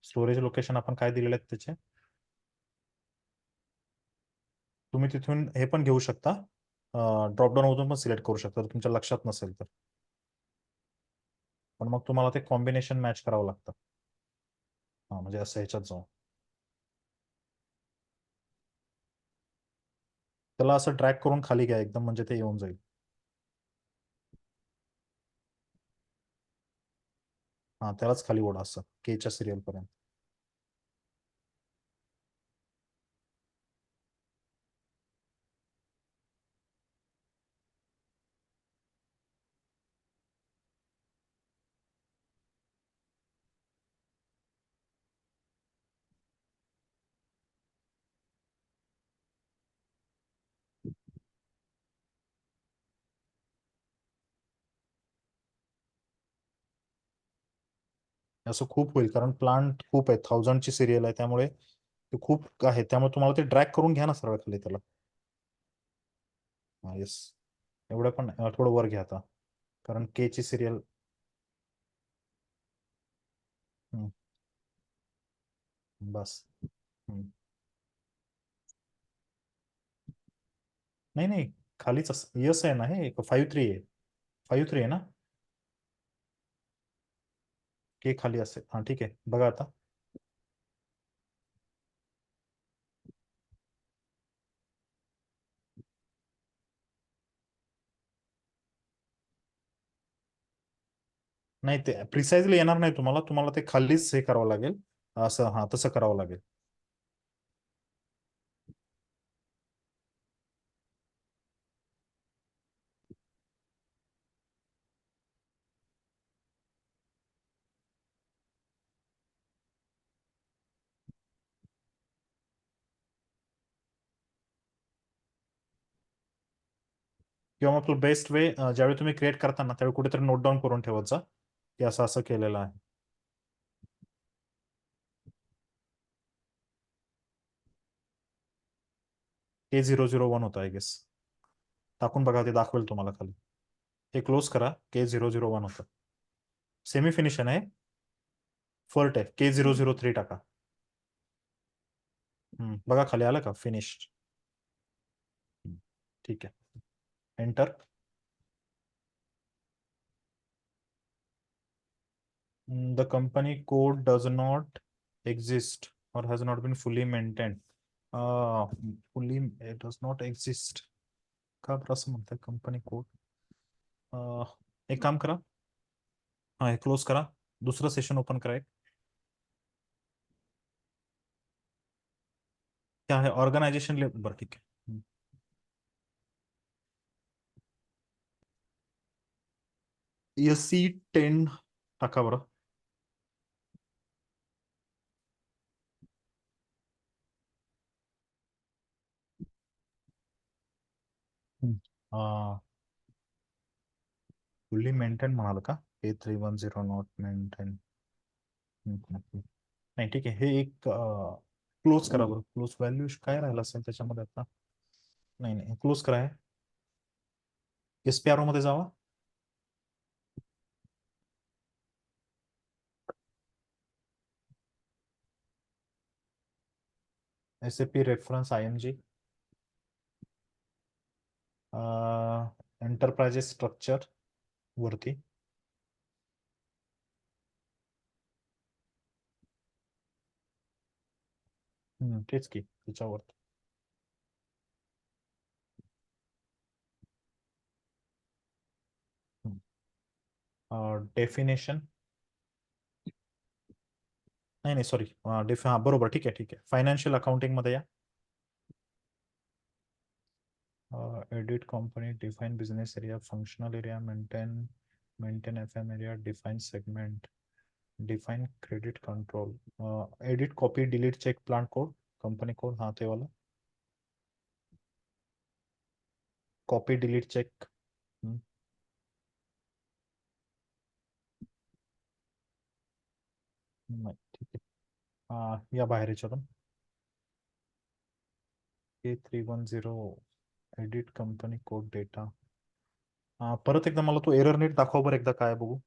स्टोरेज लोकेशन आपण काय दिलेले आहेत त्याचे? तुम्ही तिथून हे पण घेऊ शकता, ड्रॉपडाऊन मधून पण सिलेक्ट करू शकता जर तुमच्या लक्षात नसेल तर. पण मग तुम्हाला ते कॉम्बिनेशन मॅच करावं लागतं. हा म्हणजे असं ह्याच्यात जाऊ, त्याला असं ड्रॅग करून खाली घ्या एकदम, म्हणजे ते येऊन जाईल. हा त्यालाच खाली ओढा असं केच्या सिरियल पर्यंत. असं खूप होईल कारण प्लांट खूप आहे, 1000ची सिरियल आहे, त्यामुळे ते खूप आहे. त्यामुळे तुम्हाला ते ड्रॅग करून घ्या ना सरळ खाली त्याला. हा येस. एवढं पण थोडं वर घ्या आता, कारण के ची सिरियल. बस. हम्म. नाही नाही, खालीच यस आहे ना, हे 53 आहे. 53 आहे ना. के खाली असेल, हा ठीक आहे, बघा आता. नाही, ते प्रिसाइजली येणार नाही तुम्हाला, तुम्हाला ते खालीच हे करावं लागेल. असं, हा तसं करावं लागेल. किंवा मग बेस्ट वे, ज्यावेळी तुम्ही क्रिएट करता ना त्यावेळी कुठेतरी नोट डाऊन करून ठेवत जा की असं असं केलेलं आहे. K001 होतं आय गेस. टाकून बघा, ते दाखवेल तुम्हाला खाली. हे क्लोज करा. K001 होतं. सेमी फिनिश आहे. फर्ट आहे. K003 टाका. बघा खाली आलं का फिनिश? ठीक आहे. Enter. The company code does not exist और हॅज नॉट बीन फुली मेंटेन्ड. फुली डज नॉट एक्झिस्ट का बरं असं म्हणतात कंपनी कोड? एक काम करा, हा हे क्लोज करा, दुसरं सेशन ओपन करा. क्या आहे ऑर्गनायझेशन लेवल? बरं ठीक आहे. SC10 टाका बरं. फुल्ली मेंटेन म्हणाल का? K310 not maintain. नाही ठीक आहे, हे एक क्लोज करा बरं. क्लोज व्हॅल्यू काय राहिलं असेल त्याच्यामध्ये आता? नाही नाही, क्लोज करा. SPRO मध्ये जावा. SAP reference IMG, enterprises structure वरती. तेच की त्याच्यावर. डेफिनेशन, नाही नाही सॉरी, हा बरोबर, ठीक आहे ठीक आहे. फायनान्शियल अकाउंटिंग मध्ये या. Edit company, define business area, functional area, maintain FM area, define segment, define credit control, edit copy delete check plant code, company code, हा ते वाला. Copy delete check. नाही ठीक आहे. या बाहेर याच्यातून. K310 edit company code data. परत एकदा मला तो एरर नीट दाखव बरं एकदा, काय बघू.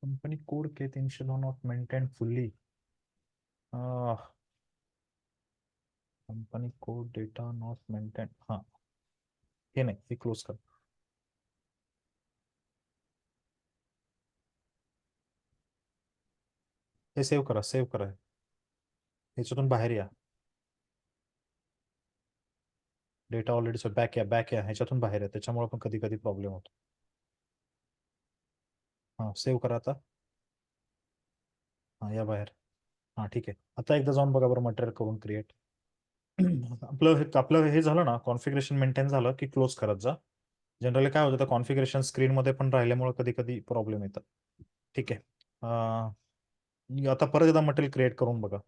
Company code K302 not maintain fully. Company code data not maintain, हा हे नाही, हे क्लोज कर. हे सेव्ह करा, सेव्ह करा. ह्याच्यातून बाहेर या. डेटा ऑलरेडी बॅक या, बॅक या, ह्याच्यातून बाहेर या, त्याच्यामुळे पण कधी कधी प्रॉब्लेम होतो. हा सेव्ह करा आता. हा या बाहेर. हा ठीक आहे, आता एकदा जाऊन बघा बरं मटेरियल करून क्रिएट. आपलं हे झालं ना, कॉन्फिगरेशन मेंटेन झालं की क्लोज करत जा. जनरली काय होतं, कॉन्फिगरेशन स्क्रीन मध्ये पण राहिल्यामुळे कधी कधी प्रॉब्लेम येतात. ठीक आहे. आता परत एकदा मटेरियल क्रिएट करून बघा.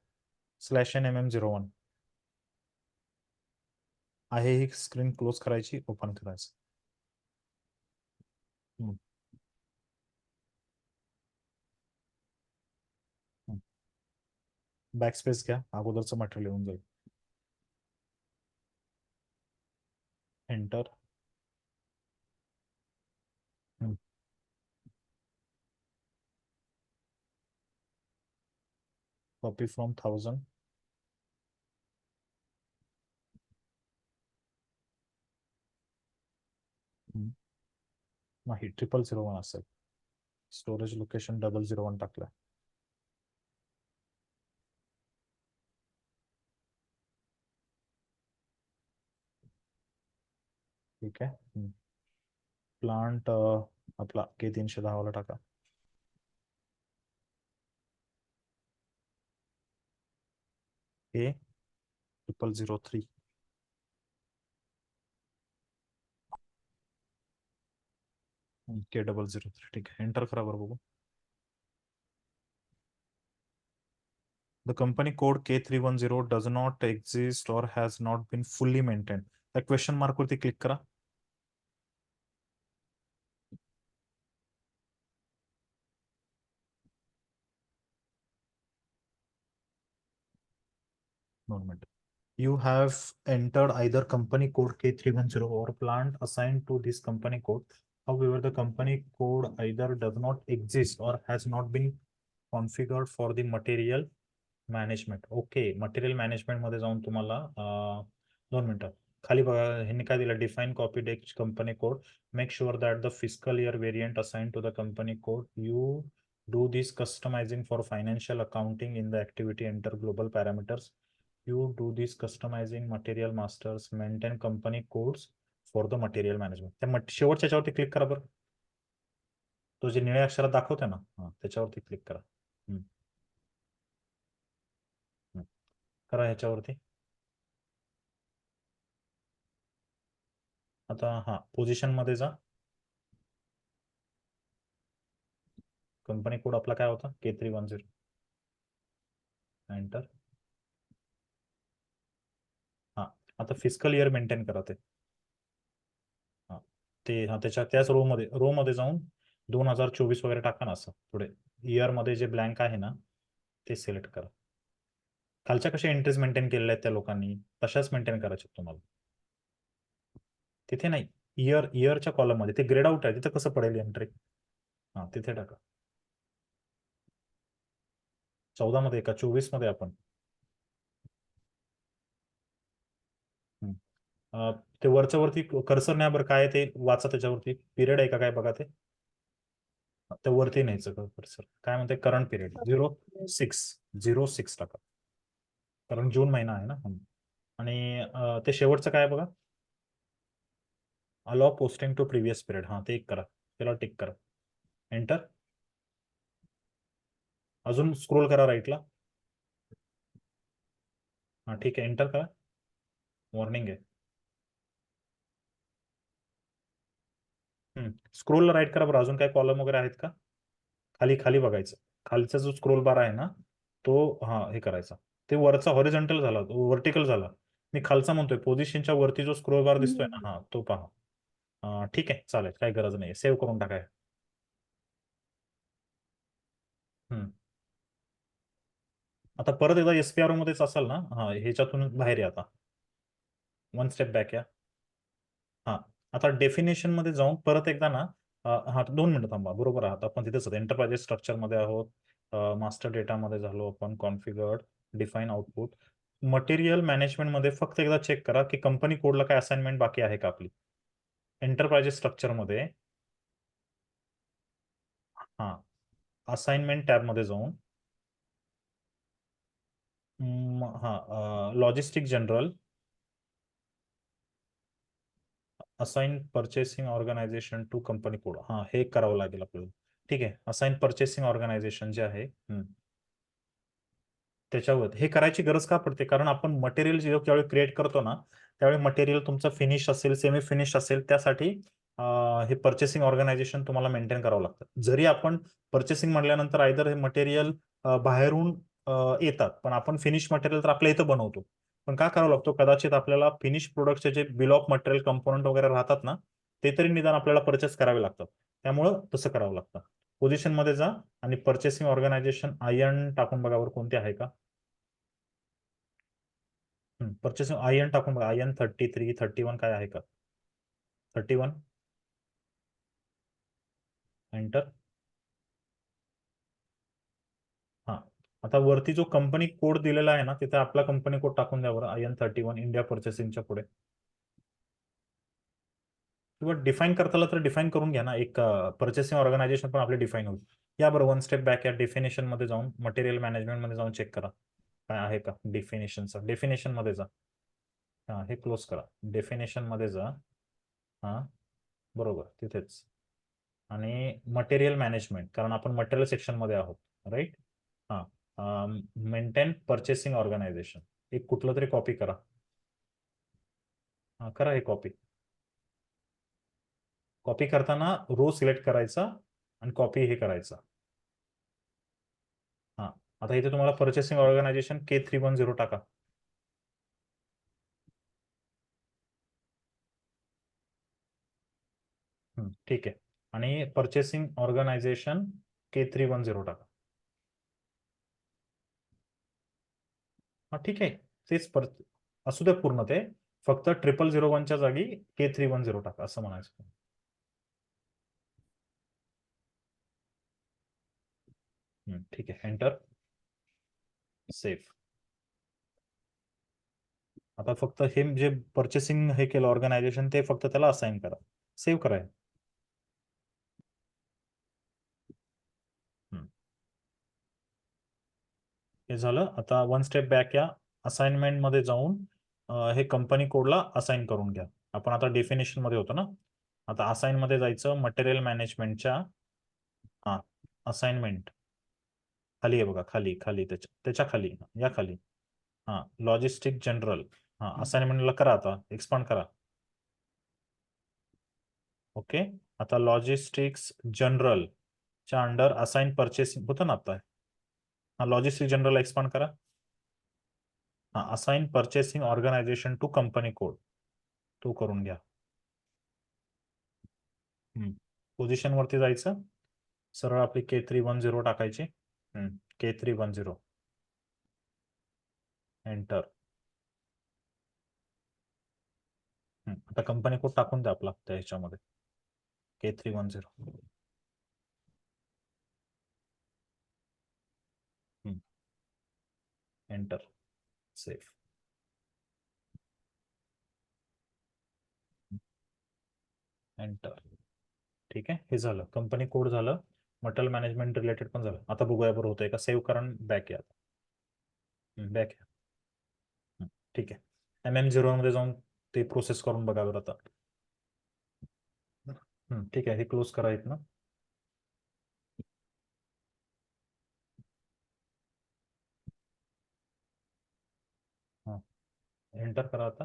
/NMM01 आहे, ही स्क्रीन क्लोज करायची, ओपन करायचं. बॅक स्पेस घ्या, अगोदरचं मटेरियल येऊन जाईल. एंटर. Copy from 1000. नाही, 0001 असेल. स्टोरेज लोकेशन 001 टाकलं. ठीक आहे. प्लांट आपला K310 वाला टाका. K0003. K003, ठीक आहे. एंटर करा बरं बघू. The company code K310 does not exist or has not been fully maintained. त्या क्वेश्चन मार्क वरती क्लिक करा. दोन minute. You have entered either company code K310 or plant assigned to this company code. However, the company code either does not exist or has not been configured for the material management. Okay, material management मध्ये जाऊन तुम्हाला 2 मिनिटं खाली बघा, ह्यांनी काय दिलं, define copy date company code, make sure that the fiscal year variant assign to the company code. You do this customising for financial accounting in the activity, enter global parameters. You do this customizing material masters, maintain company codes for the material management. त्या शेवटच्या याच्यावरती क्लिक करा बरं. तो जे निळ्या अक्षरात दाखवते ना, त्याच्यावरती क्लिक करा. करा ह्याच्यावरती. आता पोझिशन मध्ये जा. कंपनी कोड आपला काय होता, K310. एंटर. आता फिस्कल इयर मेंटेन करा ते. त्याच्या त्याच रो मध्ये जाऊन 2024 वगैरे टाका ना, असं पुढे इयर मध्ये जे ब्लँक आहे ना ते सिलेक्ट करा. खालच्या कशा एंट्रीज मेंटेन केलेल्या आहेत त्या लोकांनी तशाच मेंटेन करायच्या तुम्हाला. तिथे नाही, इयरच्या कॉलम मध्ये ते ग्रेड आउट आहे, तिथे कसं पडेल एंट्री? हा तिथे टाका. 14 मध्ये का 24 मध्ये आपण ते वरच्या वरती कर्सर न्या बरं, काय आहे ते वाचा, त्याच्यावरती पिरियड आहे का काय बघा ते. त्या वरती न्यायचं का कर्सर, काय म्हणते करंट पिरियड 06 टाका, कारण जून महिना आहे ना. आणि ते शेवटचं काय आहे बघा, allow posting to previous period, हा ते एक करा, त्याला टिक करा, एंटर. अजून स्क्रोल करा राईटला. हा ठीक आहे, एंटर करा. वॉर्निंग आहे. स्क्रोलला राईट करा बरं, अजून काय कॉलम वगैरे आहेत का? खाली खाली बघायचं, खालचा जो स्क्रोल बार आहे ना तो, हा हे करायचा. ते वरचा हॉरिझॉन्टल झाला, व्हर्टिकल झाला. मी खालचा म्हणतोय, पोझिशनच्या वरती जो स्क्रोल बार दिसतोय ना, हा तो पहा. ठीक आहे, चालेल, काही गरज नाही, सेव्ह करून टाकाय. आता परत एकदा SPRO मध्येच असाल ना, हा ह्याच्यातून बाहेर या आता, वन स्टेप बॅक या. हा आता डेफिनेशन मध्ये जाऊन परत एकदा ना, हा 2 मिनिटं थांबा, बरोबर आहात आपण तिथेच एंटरप्राइजेस स्ट्रक्चर मध्ये आहोत. मास्टर डेटा मध्ये झालो आपण, configured, define output. Material management मध्ये फक्त एकदा चेक करा की कंपनी कोडला काय असाइनमेंट बाकी आहे का आपली. एंटरप्राइजेस स्ट्रक्चर मध्ये, हा असाइनमेंट टॅब मध्ये जाऊन, हा logistic general, assign purchasing organisation to company code, हा हे करावं लागेल आपल्याला. ठीक आहे, असाइन परचेसिंग ऑर्गनायझेशन जे आहे त्याच्यावर हे करायची गरज का पडते, कारण आपण मटेरियल ज्यावेळी क्रिएट करतो ना, त्यावेळी मटेरियल तुमचं फिनिश असेल, सेमी फिनिश असेल, त्यासाठी हे परचेसिंग ऑर्गनायझेशन तुम्हाला मेंटेन करावं लागतं. जरी आपण परचेसिंग म्हटल्यानंतर आयदर हे मटेरियल बाहेरून येतात, पण आपण फिनिश मटेरियल तर आपल्या इथं बनवतो. पण का करावं लागतो, कदाचित आपल्याला फिनिश प्रोडक्टचे जे बिल ऑफ मटेरियल कंपोनंट वगैरे राहतात ना, ते तरी निदान आपल्याला परचेस करावे लागतात. त्यामुळं तसं करावं लागतं. पोझिशन मध्ये जा आणि परचेसिंग ऑर्गनायझेशन आयन टाकून बघा बरं कोणते आहे का. परचेसिंग आयन टाकून बघा, आयन 33, 31 काय आहे का. 31 एंटर. हा आता वरती जो कंपनी कोड दिलेला आहे ना, तिथे आपला कंपनी कोड टाकून द्या बरं, आयन 31 इंडिया परचेसिंगच्या पुढे. किंवा डिफाईन करताला तर डिफाईन करून घ्या ना, एक परचेसिंग ऑर्गनायझेशन पण आपले डिफाईन होईल. या बरं, वन स्टेप बॅक या, डेफिनेशन मध्ये जाऊन मटेरियल मॅनेजमेंट मध्ये जाऊन चेक करा काय आहे का डेफिनेशनचा. डेफिनेशन मध्ये जा, हा हे क्लोज करा, डेफिनेशन मध्ये जा. हा बरोबर तिथेच, आणि मटेरियल मॅनेजमेंट, कारण आपण मटेरियल सेक्शन मध्ये आहोत, राईट. हा मेंटेन परचेसिंग ऑर्गनायझेशन, एक कुठलं तरी कॉपी करा. हा करा हे कॉपी. कॉपी करताना रो सिलेक्ट करायचा आणि कॉपी हे करायचा. हा आता इथे तुम्हाला परचेसिंग ऑर्गनायझेशन K310 टाका. ठीक आहे, आणि परचेसिंग ऑर्गनायझेशन K310 टाका. हा ठीक आहे, तेच असू द्या पूर्ण ते, फक्त 0001च्या जागी K310 टाका असं म्हणायचं. ठीक आहे, एंटर, सेफ. आता फक्त हे जे परचेसिंग हे केलं ऑर्गनायझेशन, ते फक्त त्याला असाइन करा, सेव्ह करा. हे झालं. आता वन स्टेप बॅक या, असाइनमेंट मध्ये जाऊन हे कंपनी कोडला असाइन करून घ्या. आपण आता डेफिनेशन मध्ये होतो ना, आता असाइन मध्ये जायचं, मटेरियल मॅनेजमेंटच्या, हा असाइनमेंट खाली आहे बघा, खाली खाली त्याच्या खाली या खाली, हा लॉजिस्टिक जनरल, हा असाइनमेंटला करा, आता एक्सपांड करा. ओके, आता लॉजिस्टिक्स जनरल च्या अंडर असाइन परचेसिंग होतं ना आता, हा लॉजिस्टिक जनरल एक्सपांड करा. हा assign purchasing organisation to company code, तो करून घ्या. पोझिशन वरती जायचं, सरळ आपली K310 टाकायची. K310 enter. आता कंपनी कोड टाकून द्या आपला त्या ह्याच्यामध्ये K310. एंटर. सेफ. एंटर. ठीक आहे, हे झालं कंपनी कोड झालं, मटेरियल मॅनेजमेंट रिलेटेड पण झालं. आता बघूया बरं होतंय का. सेव्ह करा, बॅक या. बॅक या. ठीक आहे, MM0 मध्ये जाऊन ते प्रोसेस करून बघा बरं आता. ठीक आहे, हे क्लोज करा इथनं. एंटर करा आता.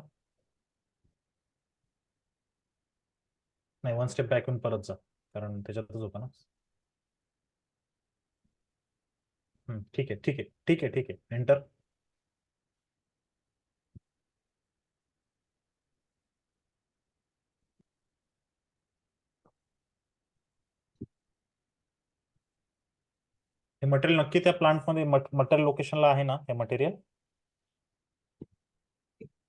नाही, 1 स्टेप बॅक येऊन परत जा, कारण त्याच्यातच होता ना. ठीक आहे, ठीक आहे, ठीक आहे, ठीक आहे. एंटर. हे मटेरियल नक्की त्या प्लांटमध्ये मटेरियल लोकेशनला आहे ना हे मटेरियल?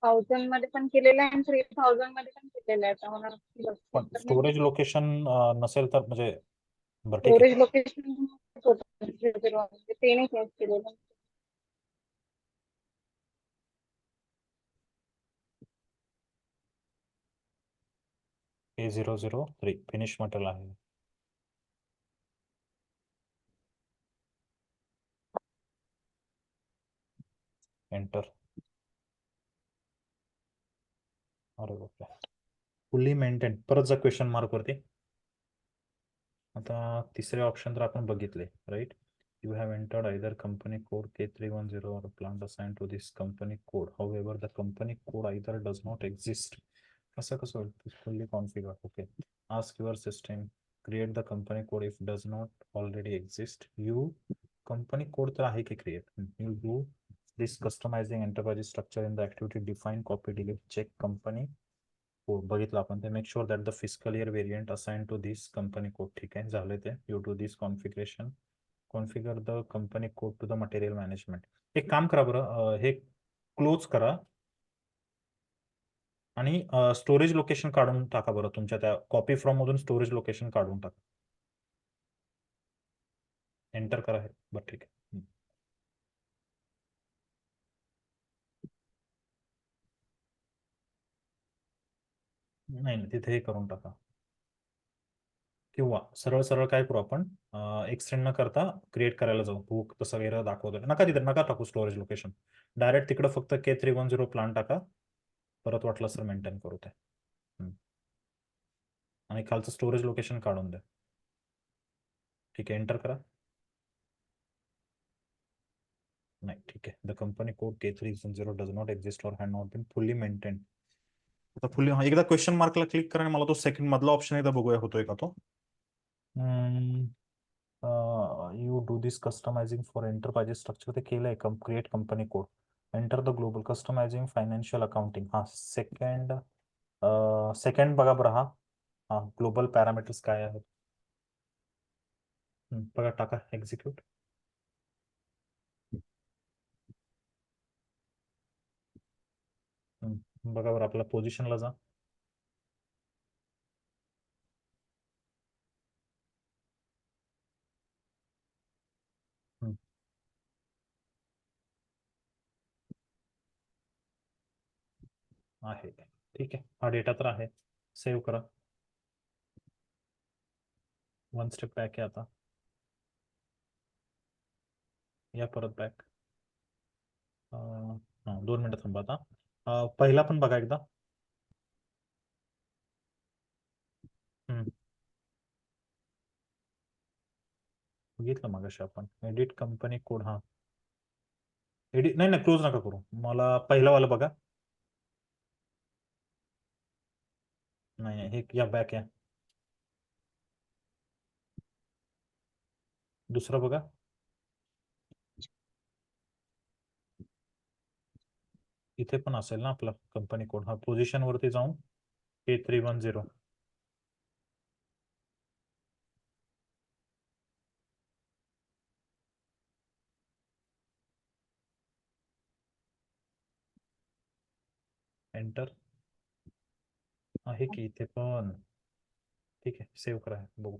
1000 मध्ये पण केलेलं आहे आणि 3000 मध्ये पण केलेलं आहे. आता मला नक्की लक्षात पण तर नाही. स्टोरेज लोकेशन नसेल तर म्हणजे बरं ठीक आहे. स्टोरेज लोकेशन ते नाही चेंज केलेलं. A003 फिनिश मटेरियल आहे. एंटर. अरे बापरे, फुल्ली मेंटेन. परत जा क्वेश्चन मार्क वरती. आता तिसरे ऑप्शन तर आपण बघितले, right. You have entered either company code K310 or a plant assigned to this company code. However, the company code either does not exist. असं कसं होईल? Fully configure. Okay. Ask your system create the company code if does not already exist. You company code तर आहे की create. You do this customizing enterprise structure in the activity define copy delete check company code बघितलं आपण ते. Make sure that the fiscal year variant assign to this company code. ठीक आहे, झाले ते. You do this configuration. Configure the company code to the material management. एक काम करा बरं, हे क्लोज करा आणि स्टोरेज लोकेशन काढून टाका बरं. तुमच्या त्या कॉपी फ्रॉम मधून स्टोरेज लोकेशन काढून टाका. एंटर करा हे. बरं ठीक आहे. नाही नाही, तिथे हे करून टाका. किंवा सरळ सरळ काय करू आपण, एक्सटेंड न करता क्रिएट करायला जाऊ. बुक तसं वगैरे दाखवतो नका, तिथे नका टाकू स्टोरेज लोकेशन. डायरेक्ट तिकडं फक्त K310 प्लान टाका. परत वाटलं सर मेंटेन करू ते. आणि खालचं स्टोरेज लोकेशन काढून द्या. ठीक आहे, एंटर करा. नाही, ठीक आहे. The company code K310 does not exist or had not been fully maintain. आता फुल्ली एकदा क्वेश्चन मार्कला क्लिक करा आणि मला तो सेकंड मधला ऑप्शन एकदा बघूया होतोय का तो. You do this customizing for enterprises structure ते केलंय. Create company code. Enter the global customizing financial accounting. हा सेकंड. सेकंड बघा बरं. हा ग्लोबल पॅरामीटर्स काय आहेत बघा. टाका एक्झिक्यूट. बघा बरं, आपल्या पोझिशनला जा. आहे, ठीक आहे. हा डेटा तर आहे. सेव्ह करा. 1 स्टेप बॅक आहे आता. या परत बॅक. 2 मिनिटं थांबा आता. पहिला पण बघा एकदा. बघितलं मगाशी आपण. Edit company code. हा एडिट नाही नाही, क्लोज नका करू. मला पहिला वाला बघा. नाही नाही, हे या बॅक या. दुसरं बघा. इथे पण असेल ना आपला कंपनी कोड. हा पोझिशन वरती जाऊन K310. एंटर. आहे की इथे पण. ठीक आहे, सेव्ह करा बघू.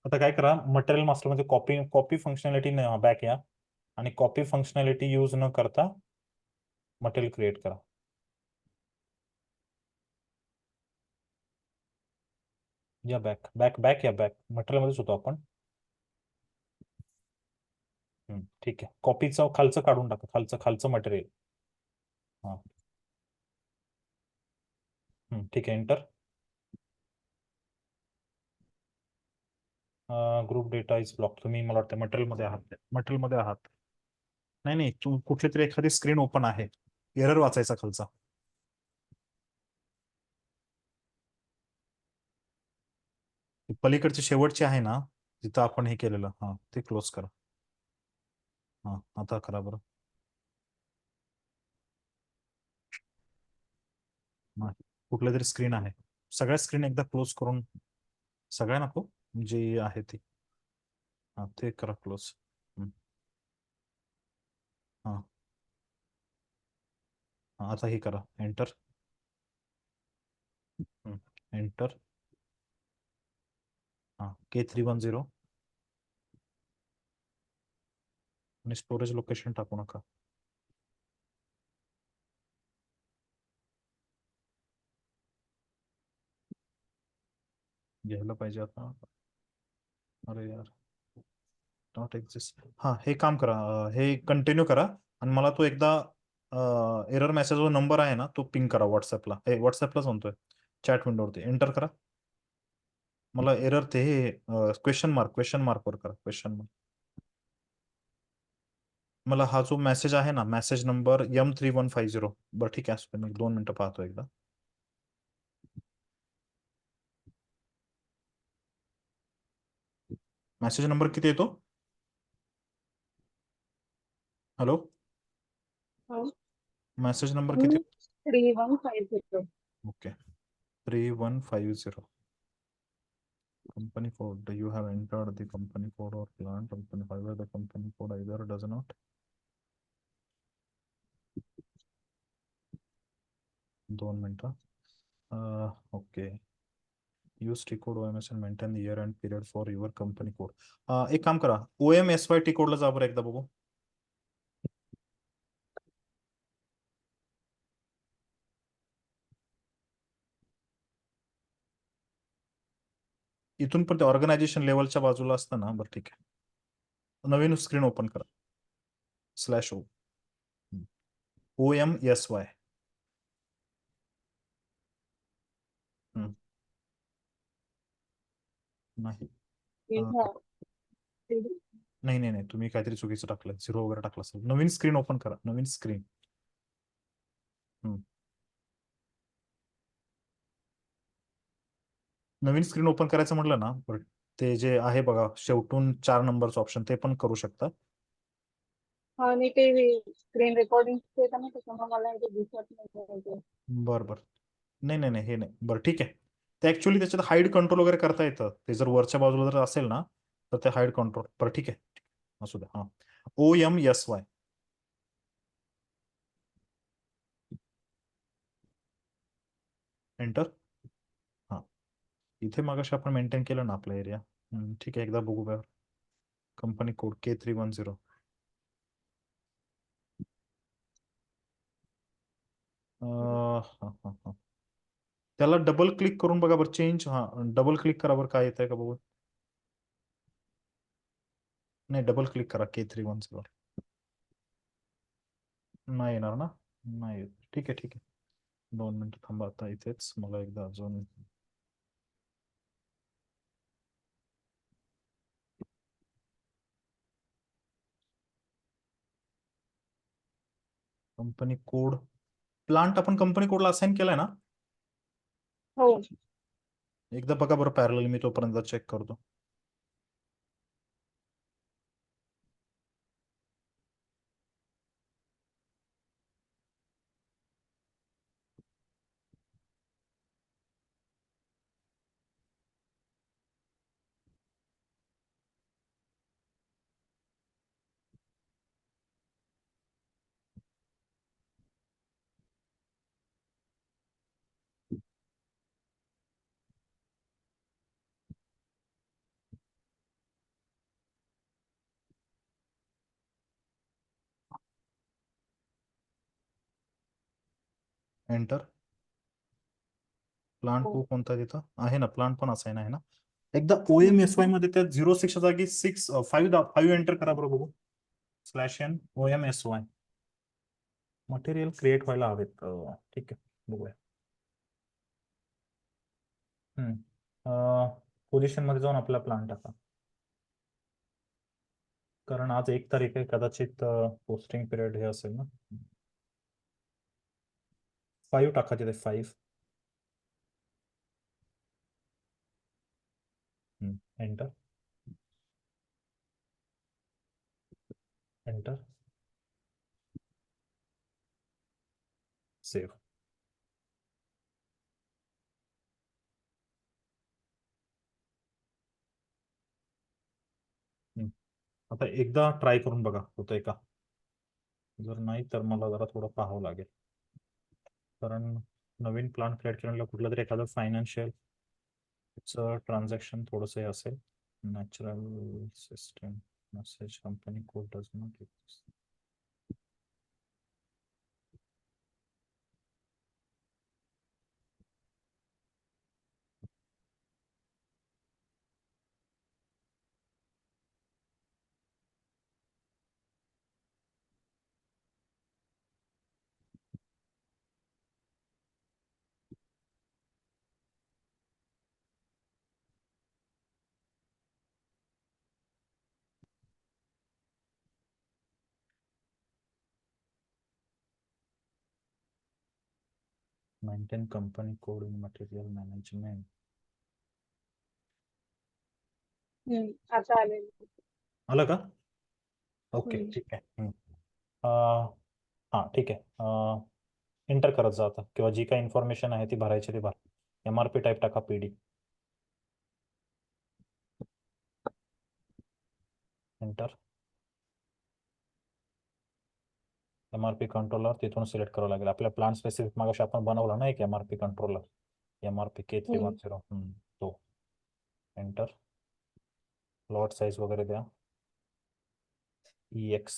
आता काय करा, मटेरियल मास्टर मध्ये कॉपी कॉपी फंक्शनॅलिटी बॅक या आणि कॉपी फंक्शनॅलिटी यूज न करता मटेरियल क्रिएट करा. या बॅक बॅक बॅक या बॅक मटेरियल मध्येच होतो आपण. ठीक आहे, कॉपीचं खालचं काढून टाका, खालचं खालचं मटेरियल. हा. ठीक आहे, enter. Group data is block. तुम्ही मला वाटतं मटेरियल मध्ये आहात, मटेरियल मध्ये आहात. नाही नाही, कुठली तरी एखादी स्क्रीन ओपन आहे, एरर वाचायचा खालचा. पलीकडची शेवटची आहे ना, जिथं आपण हे केलेलं, हा ते क्लोज करा. हा आता करा बरं. नाही, कुठल्या तरी स्क्रीन आहे, सगळ्या स्क्रीन एकदा क्लोज करून. सगळ्या नको, जी आहे ती. हा ते करा क्लोज. हा आता हे करा, एंटर. एंटर. हा K310 आणि स्टोरेज लोकेशन टाकू नका. घ्यायला पाहिजे आता. अरे यार, नॉट एक्झिस्ट. हा हे काम करा, हे कंटिन्यू करा आणि मला तो एकदा एरर मेसेज जो नंबर आहे ना तो पिंग करा व्हॉट्सअपला. हे व्हॉट्सअपलाच म्हणतोय, चॅट विंडोवरती एंटर करा. मला एरर ते हे क्वेश्चन मार्क वर करा, क्वेश्चन मार्क. मला हा जो मेसेज आहे ना, मेसेज नंबर M3150. बरं ठीक आहे, असं मी 2 मिनिटं पाहतो एकदा. मेसेज नंबर किती येतो? हॅलो, मेसेज नंबर किती? 3150. Okay, 3150. Company code. You have entered the company code or plant company. However, the company code either does not. 2 मिनिटं. Okay. Use T code OMS and maintain the year and period for your company code. एक काम करा, OMSY T code ला जा बरं एकदा बघू. इथून पण ते ऑर्गनायझेशन लेवलच्या बाजूला असतं ना. बरं ठीक आहे, नवीन स्क्रीन ओपन करा. /O OMSY. नाही नाही नाही नाही, तुम्ही काहीतरी चुकीचं टाकलं, 0 वगैरे टाकलं असेल. नवीन स्क्रीन ओपन करा, नवीन स्क्रीन. नवीन स्क्रीन ओपन करायचं म्हटलं ना, ते जे आहे बघा शेवटून 4 नंबरचं ऑप्शन, ते पण करू शकता. आणि ते स्क्रीन रेकॉर्डिंग ना, त्याच्यामुळे मला ते दिसत नाही. बरं बरं, नाही नाही नाही, हे नाही. बरं ठीक आहे, ते ऍक्च्युली त्याच्यात हाईड कंट्रोल वगैरे करता येतं. ते जर वरच्या बाजूला जर असेल ना, तर ते हाईड कंट्रोल. बरं ठीक आहे, असू द्या. हा OMSY. एंटर. हा, इथे मागाशी आपण मेंटेन केलं ना आपला एरिया. ठीक आहे, एकदा बघू बरं. Company code K310. त्याला डबल क्लिक करून बघा बरं, चेंज. हा डबल क्लिक करा बरं, काय येतंय का बघू. नाही, डबल क्लिक करा K310. नाही येणार ना. नाही येत. ठीक आहे ठीक आहे, 2 मिनिटं थांबा. आता इथेच मला एकदा अजून. कंपनी कोड प्लांट आपण कंपनी कोडला असाइन केलाय ना. हो. एकदा बघा बरं पॅरलल, मी तोपर्यंत चेक करतो. एंटर. प्लांट हो. टू कोणता तिथं आहे ना, प्लांट पण असायन आहे ना. एकदा OMSY मध्ये त्या 06 जागी 5 एंटर करा बरं बघू. /n OMSY मटेरियल क्रिएट व्हायला हवेत. ठीक आहे, बघूया. पोझिशन मध्ये जाऊन आपला प्लान टाका, कारण आज 1 तारीख आहे, कदाचित पोस्टिंग पिरियड हे असेल ना. 5 टाका तिथे, 5. एंटर. एंटर. सेव्ह. आता एकदा ट्राय करून बघा होतंय का. जर नाही तर मला जरा थोडं पाहावं लागेल, कारण नवीन प्लान क्रिएट केलेला कुठलं तरी एखादं फायनान्शियल ट्रान्झॅक्शन थोडंसं हे असेल. Natural system message company code does not exist. Maintain company code in material management. आता आलेलं. आलं का? ओके, हम्म. ठीक आहे. हां, ठीक आहे. एंटर करत जा आता, किंवा जी काही इन्फॉर्मेशन आहे ती भरायची ती भरा. MRP टाईप टाका, PD. एंटर. MRP कंट्रोलर तिथून सिलेक्ट करावं लागेल. आपल्या प्लान स्पेसिफिक मागाशी आपण बनवला ना एक MRP कंट्रोलर, MRP K310. तो एंटर. लॉट साईज वगैरे द्या. EX.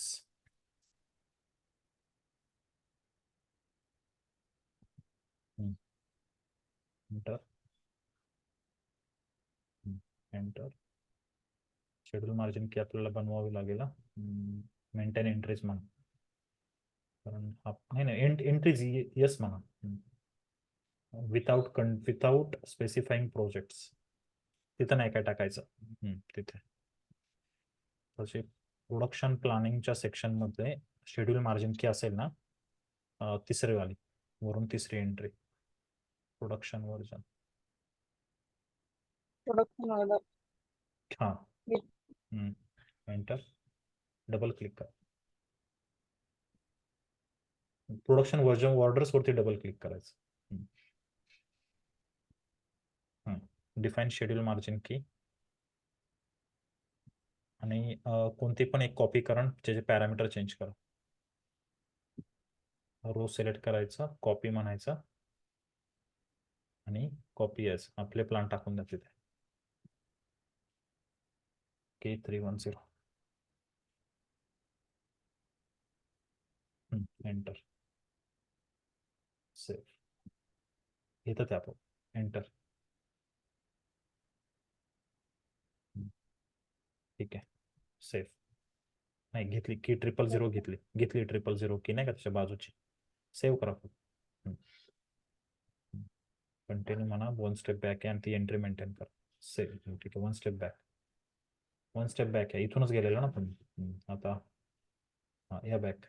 Enter. Enter. Schedule margin की आपल्याला बनवावी लागेल. मेंटेन एंट्रीज म्हणा, कारण नाही नाही, एंट्रीज येस म्हणा. विथाउट स्पेसिफाईंग प्रोजेक्ट्स, तिथं नाही काय टाकायचं. तिथे तसे प्रोडक्शन प्लॅनिंगच्या सेक्शनमध्ये शेड्यूल मार्जिन की असेल ना, तिसरी वाली वरून तिसरी entry, production version. Production order. हां. एंटर. डबल क्लिक करा. प्रोडक्शन वर्जन ऑर्डर्स वरती डबल क्लिक करायचं. डिफाईन शेड्यूल मार्जिन की, आणि कोणती पण एक कॉपी करा, त्याचे पॅरामीटर चेंज करा. रो सिलेक्ट करायचा, कॉपी म्हणायचा, आणि कॉपी एज आपले प्लान टाकून द्या तिथे. K310. एंटर. सेव्ह. इथं त्या एंटर. ठीक आहे, सेव्ह. नाही घेतली की 000 घेतली 000 की नाही का त्याच्या बाजूची. सेव्ह करा. कंटिन्यू म्हणा, 1 स्टेप बॅक आहे आणि ती एंट्री मेंटेन करा. सेव्ह. ठीक आहे, 1 स्टेप बॅक. 1 स्टेप बॅक आहे, इथूनच गेलेलं ना पण. आता हां, या बॅक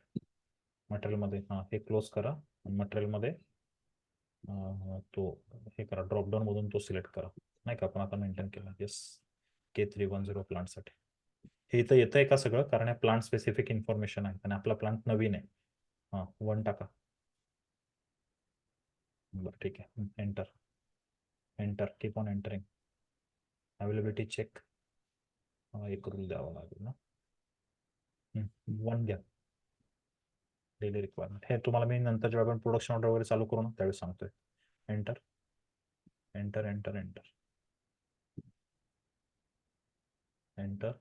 मटेरियलमध्ये. हां, हे क्लोज करा. मटेरियलमध्ये तो हे करा, ड्रॉपडाऊन मधून तो सिलेक्ट करा, नाही का आपण आता मेंटेन केला. Yes, K310 प्लांटसाठी. हे इथं येतंय का सगळं, कारण हे प्लांट स्पेसिफिक इन्फॉर्मेशन आहे आणि आपला प्लांट नवीन आहे. हां, 1 टाका. बरं, ठीक आहे. Enter. Enter. Keep on entering. Availability check. एक रूल द्यावा लागेल ना. 1 घ्या. डेली रिक्वायरमेंट हे तुम्हाला मी नंतर जेव्हा आपण प्रोडक्शन ऑर्डर वगैरे चालू करू ना त्यावेळी सांगतोय. Enter. Enter. Enter. Enter. Enter.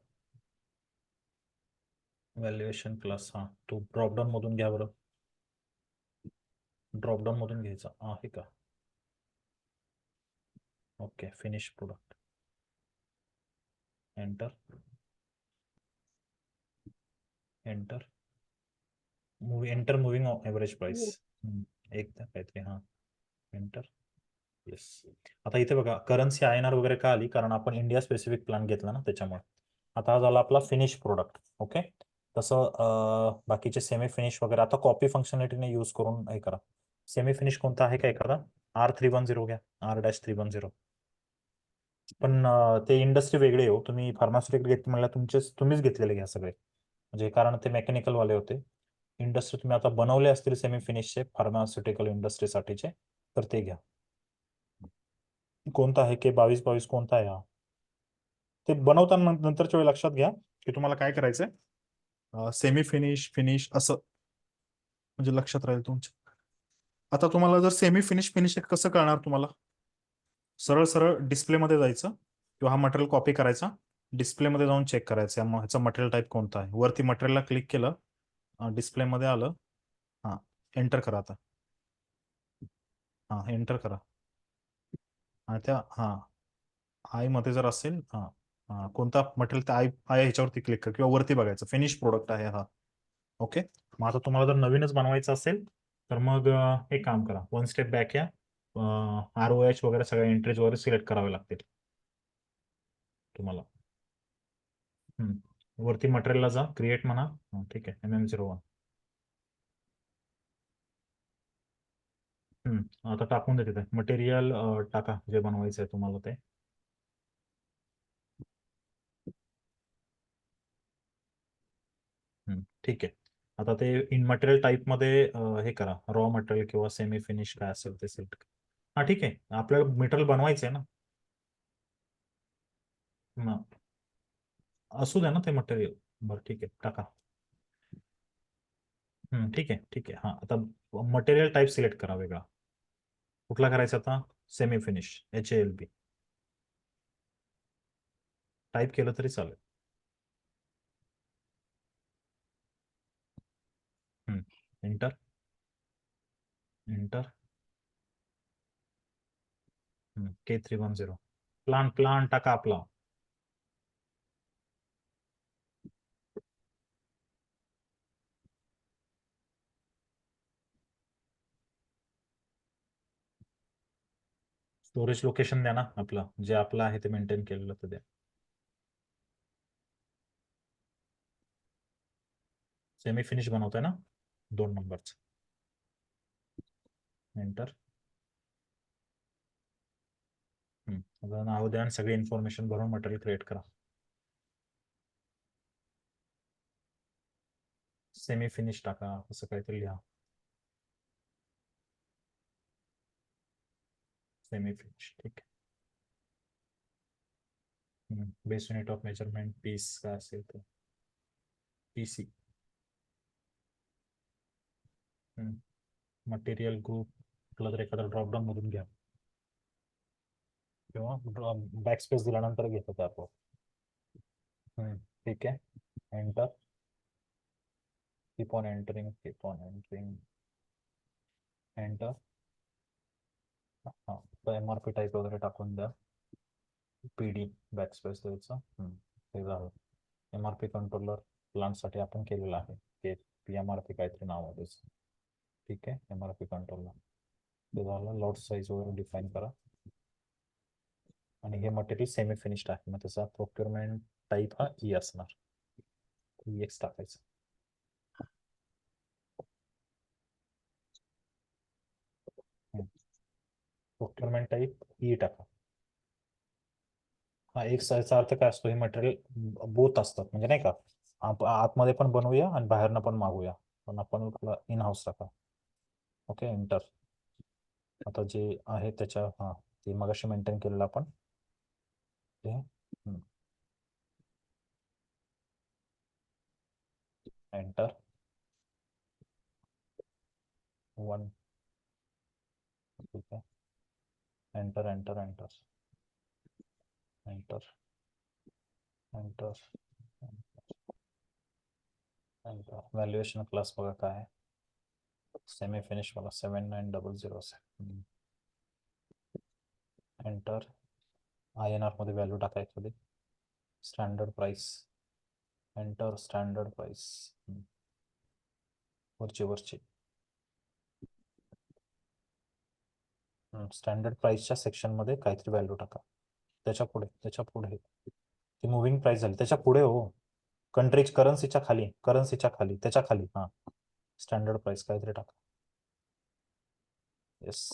Valuation class, हां तो ड्रॉपडाऊन मधून घ्या बरं. ड्रॉपडाऊन मधून घ्यायचा आहे का? Okay, finish product, enter, enter, enter moving average price, एकदा काहीतरी, हां, एंटर, येस. आता इथे बघा करन्सी INR वगैरे का आली, कारण आपण इंडिया स्पेसिफिक प्लॅन घेतला ना त्याच्यामुळे. आता हा झाला आपला फिनिश प्रोडक्ट. ओके, तसं बाकीचे सेमी फिनिश वगैरे आता कॉपी फंक्शनॅलिटीने यूज करून हे करा. सेमी फिनिश कोणता आहे का एखादा? R310 घ्या, R-310. पण ते इंडस्ट्री वेगळी आहे हो. तुम्ही फार्मास्युटिकल घेतले म्हणलं, तुम्हीच घेतलेले घ्या सगळे, म्हणजे कारण ते मेकॅनिकल वाले होते. इंडस्ट्री तुम्ही आता बनवले असतील सेमी फिनिशचे फार्मास्युटिकल इंडस्ट्रीसाठीचे, तर ते घ्या. कोणता आहे के 2222 कोणता आहे हा? ते बनवताना नंतरच्या वेळी लक्षात घ्या की तुम्हाला काय करायचंय, सेमी फिनिश फिनिश असं, म्हणजे लक्षात राहील तुमच्या. आता तुम्हाला जर सेमी फिनिश फिनिश कसं कळणार तुम्हाला? सरळ सरळ डिस्प्लेमध्ये जायचं किंवा हा मटेरियल कॉपी करायचा, डिस्प्लेमध्ये जाऊन चेक करायचं ह्याचा मटेरियल टाईप कोणता आहे. वरती मटेरियलला क्लिक केलं, डिस्प्लेमध्ये आलं, हां, एंटर करा आता, हां, एंटर करा. आणि त्या हां आय मध्ये जर असेल, हां कोणता मटेरियल त्या आय आय ह्याच्यावरती क्लिक कर किंवा वरती बघायचं फिनिश प्रोडक्ट आहे हा. ओके, मग आता तुम्हाला जर नवीनच बनवायचं असेल तर मग एक काम करा, वन स्टेप बॅक या, ROH वगैरे सगळ्या एंट्रीज वगैरे सिलेक्ट करावे लागतील तुम्हाला. वरती मटेरियलला जा, क्रिएट म्हणा, ठीक आहे, MM01. आता टाकून दे तिथे मटेरियल, टाका जे बनवायचं आहे तुम्हाला ते. ठीक आहे. आता ते इन मटेरियल टाईपमध्ये हे करा, रॉ मटेरियल किंवा सेमी फिनिश काय असेल ते सिलेक्ट करा. हां, ठीक आहे, आपल्याला मटेरियल बनवायचं आहे ना. असू द्या ना ते मटेरियल. बरं ठीक आहे, टाका. ठीक आहे, ठीक आहे. हां, आता मटेरियल टाईप सिलेक्ट करा वेगळा. कुठला करायचा आता? सेमी फिनिश, HALB टाईप केलं तरी चालेल. Enter, enter, K310 plan plan टाका आपला. स्टोरेज लोकेशन द्या ना आपलं, जे आपलं आहे ते मेंटेन केलेलं तर द्या. सेमी फिनिश बनवताय ना, 2 नंबरचं. एंटर, आता नाव द्या आणि सगळी इन्फॉर्मेशन भरून मटेरियल क्रिएट करा. सेमी फिनिश टाका, असं काहीतरी लिहा. सेमी फिनिश, ठीक आहे. Base unit of measurement piece काय असेल तर PC. मटेरियल ग्रुप तुला तर एखादा ड्रॉपडाऊन मधून घ्या किंवा बॅक स्पेस दिल्यानंतर घेतो ते आपण. ठीक आहे, enter, keep on entering, keep on entering, enter. हां, तर MRP टाईप वगैरे टाकून द्या. PD बॅक स्पेस द्यायचं. ते झालं. MRP कंट्रोलर प्लांटसाठी आपण केलेलं आहे, ते PMRP काहीतरी नाव आहे त्याचं. ठीक आहे, MRP कंट्रोलर ते झालं. लॉट साईज वगैरे डिफाईन करा. आणि हे मटेरियल सेमी फिनिश्ड आहे, मग त्याचा प्रोक्युरमेंट टाईप हा असणार, EX टाकायचं. प्रोक्युरमेंट टाईप टाका. हा एक याचा अर्थ काय असतो, हे मटेरियल बोथ असतात, म्हणजे नाही का, आतमध्ये पण बनवूया आणि बाहेरनं पण मागूया, पण आपण इन हाऊस टाका. Okay, enter. आता जे आहे त्याच्या ते मगाशी मेंटेन केलेलं आपण ते. एंटर, 1, ठीक आहे, enter, enter, enter, enter, enter, enter. Valuation class बघा काय आहे. सेमी फिनिश वाला 7900 असेल. एंटर. INR मध्ये व्हॅल्यू टाकायची होती. Standard price. Enter standard price. वरची स्टँडर्ड प्राइसच्या सेक्शनमध्ये काहीतरी व्हॅल्यू टाका. त्याच्या पुढे ती मुव्हिंग प्राइस झाली. त्याच्या पुढे हो, कंट्रीज करन्सीच्या खाली त्याच्या खाली हां, स्टँडर्ड प्राइस काहीतरी टाका. येस,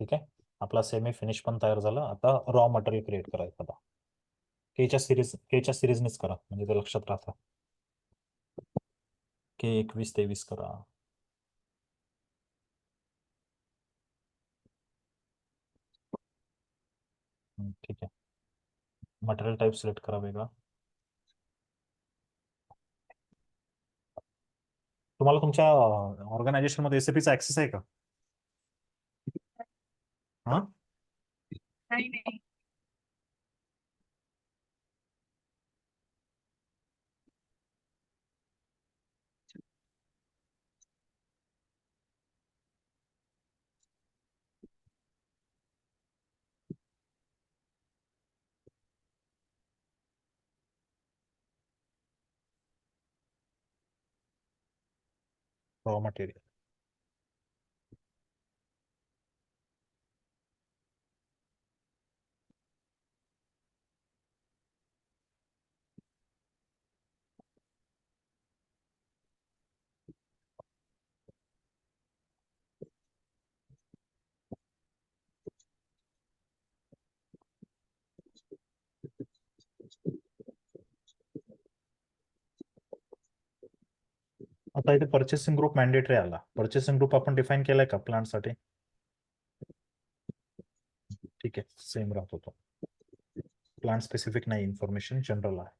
ठीक आहे. आपला सेमी फिनिश पण तयार झाला. आता रॉ मटेरियल क्रिएट करायचं. आता केच्या सिरीजनेच करा म्हणजे ते लक्षात राहतं. K21 23 करा. ठीक आहे. मटेरियल टाईप सिलेक्ट करा वेगळा. तुम्हाला तुमच्या ऑर्गनायझेशन मध्ये SAPचा ऍक्सेस आहे का? हा, नाही नाही. Raw material. आता इथे परचेसिंग ग्रुप मॅन्डेटरी आला. परचेसिंग ग्रुप आपण डिफाईन केलाय का प्लांटसाठी? ठीक आहे, सेम राहतो तो. प्लांट स्पेसिफिक नाही, इन्फॉर्मेशन जनरल आहे.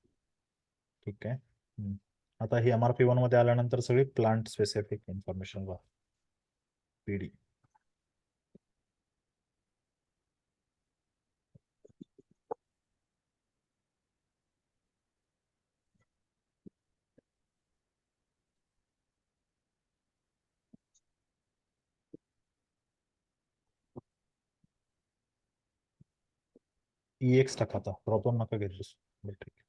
ठीक आहे. आता ही MRP1 मध्ये आल्यानंतर सगळी प्लांट स्पेसिफिक इन्फॉर्मेशन वा PD. EX टाका. आता प्रॉब्लेम नका घेतलीस. ठीक आहे.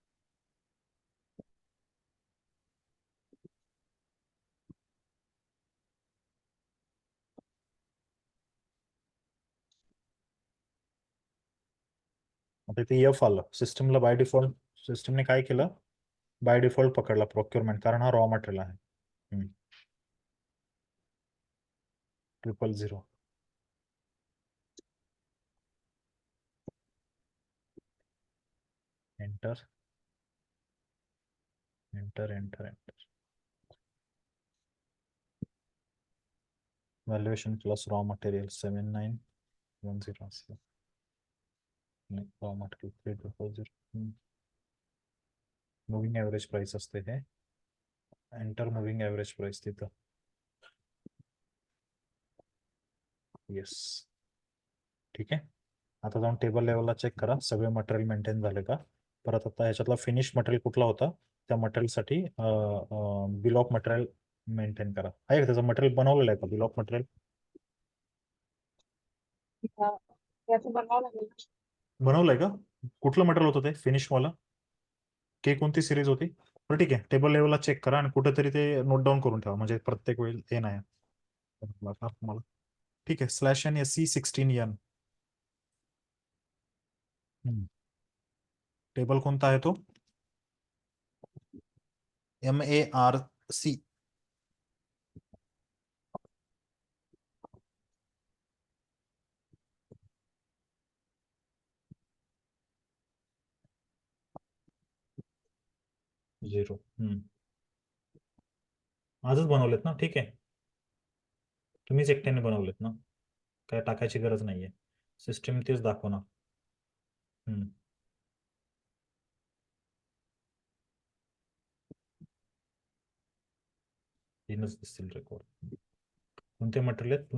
आता इथे F आलं. सिस्टमला बाय डिफॉल्ट सिस्टमने काय केलं? बाय डिफॉल्ट पकडला प्रोक्युरमेंट, कारण हा रॉ मटेरियल आहे. 000. Enter enter enter enter. Valuation plus raw material 7910 असलं. नाही, raw material 3240. Moving average price असते हे. एंटर मुव्हिंग ॲव्हरेज प्राइस तिथं. येस, ठीक आहे. आता जाऊन टेबल लेवलला चेक करा सगळे मटेरियल मेंटेन झाले का. परत आता ह्याच्यातला फिनिश मटेरियल कुठला होता त्या मटेरियलसाठी बिल ऑफ मटेरियल मेंटेन करा. आहे का त्याचं मटेरियल बनवलेलं आहे का बिल ऑफ मटेरियल? त्याचं बनवावं लागेल. बनवलंय का? कुठलं मटेरियल होतं ते फिनिश वाला? कोणती सिरीज होती? बरं ठीक आहे, टेबल लेवलला चेक करा आणि कुठेतरी ते नोट डाऊन करून ठेवा म्हणजे प्रत्येक वेळी हे नाही तुम्हाला. ठीक आहे. /NSE16N. टेबल कोणता आहे तो? MARC. झिरो. आजच बनवलेत ना? ठीक आहे, तुम्हीच एकट्याने बनवलेत ना, काय टाकायची गरज नाहीये. सिस्टीम तेच दाखवणार. तीनच दिसतील रेकॉर्ड. कोणते मटेरियल आहेत?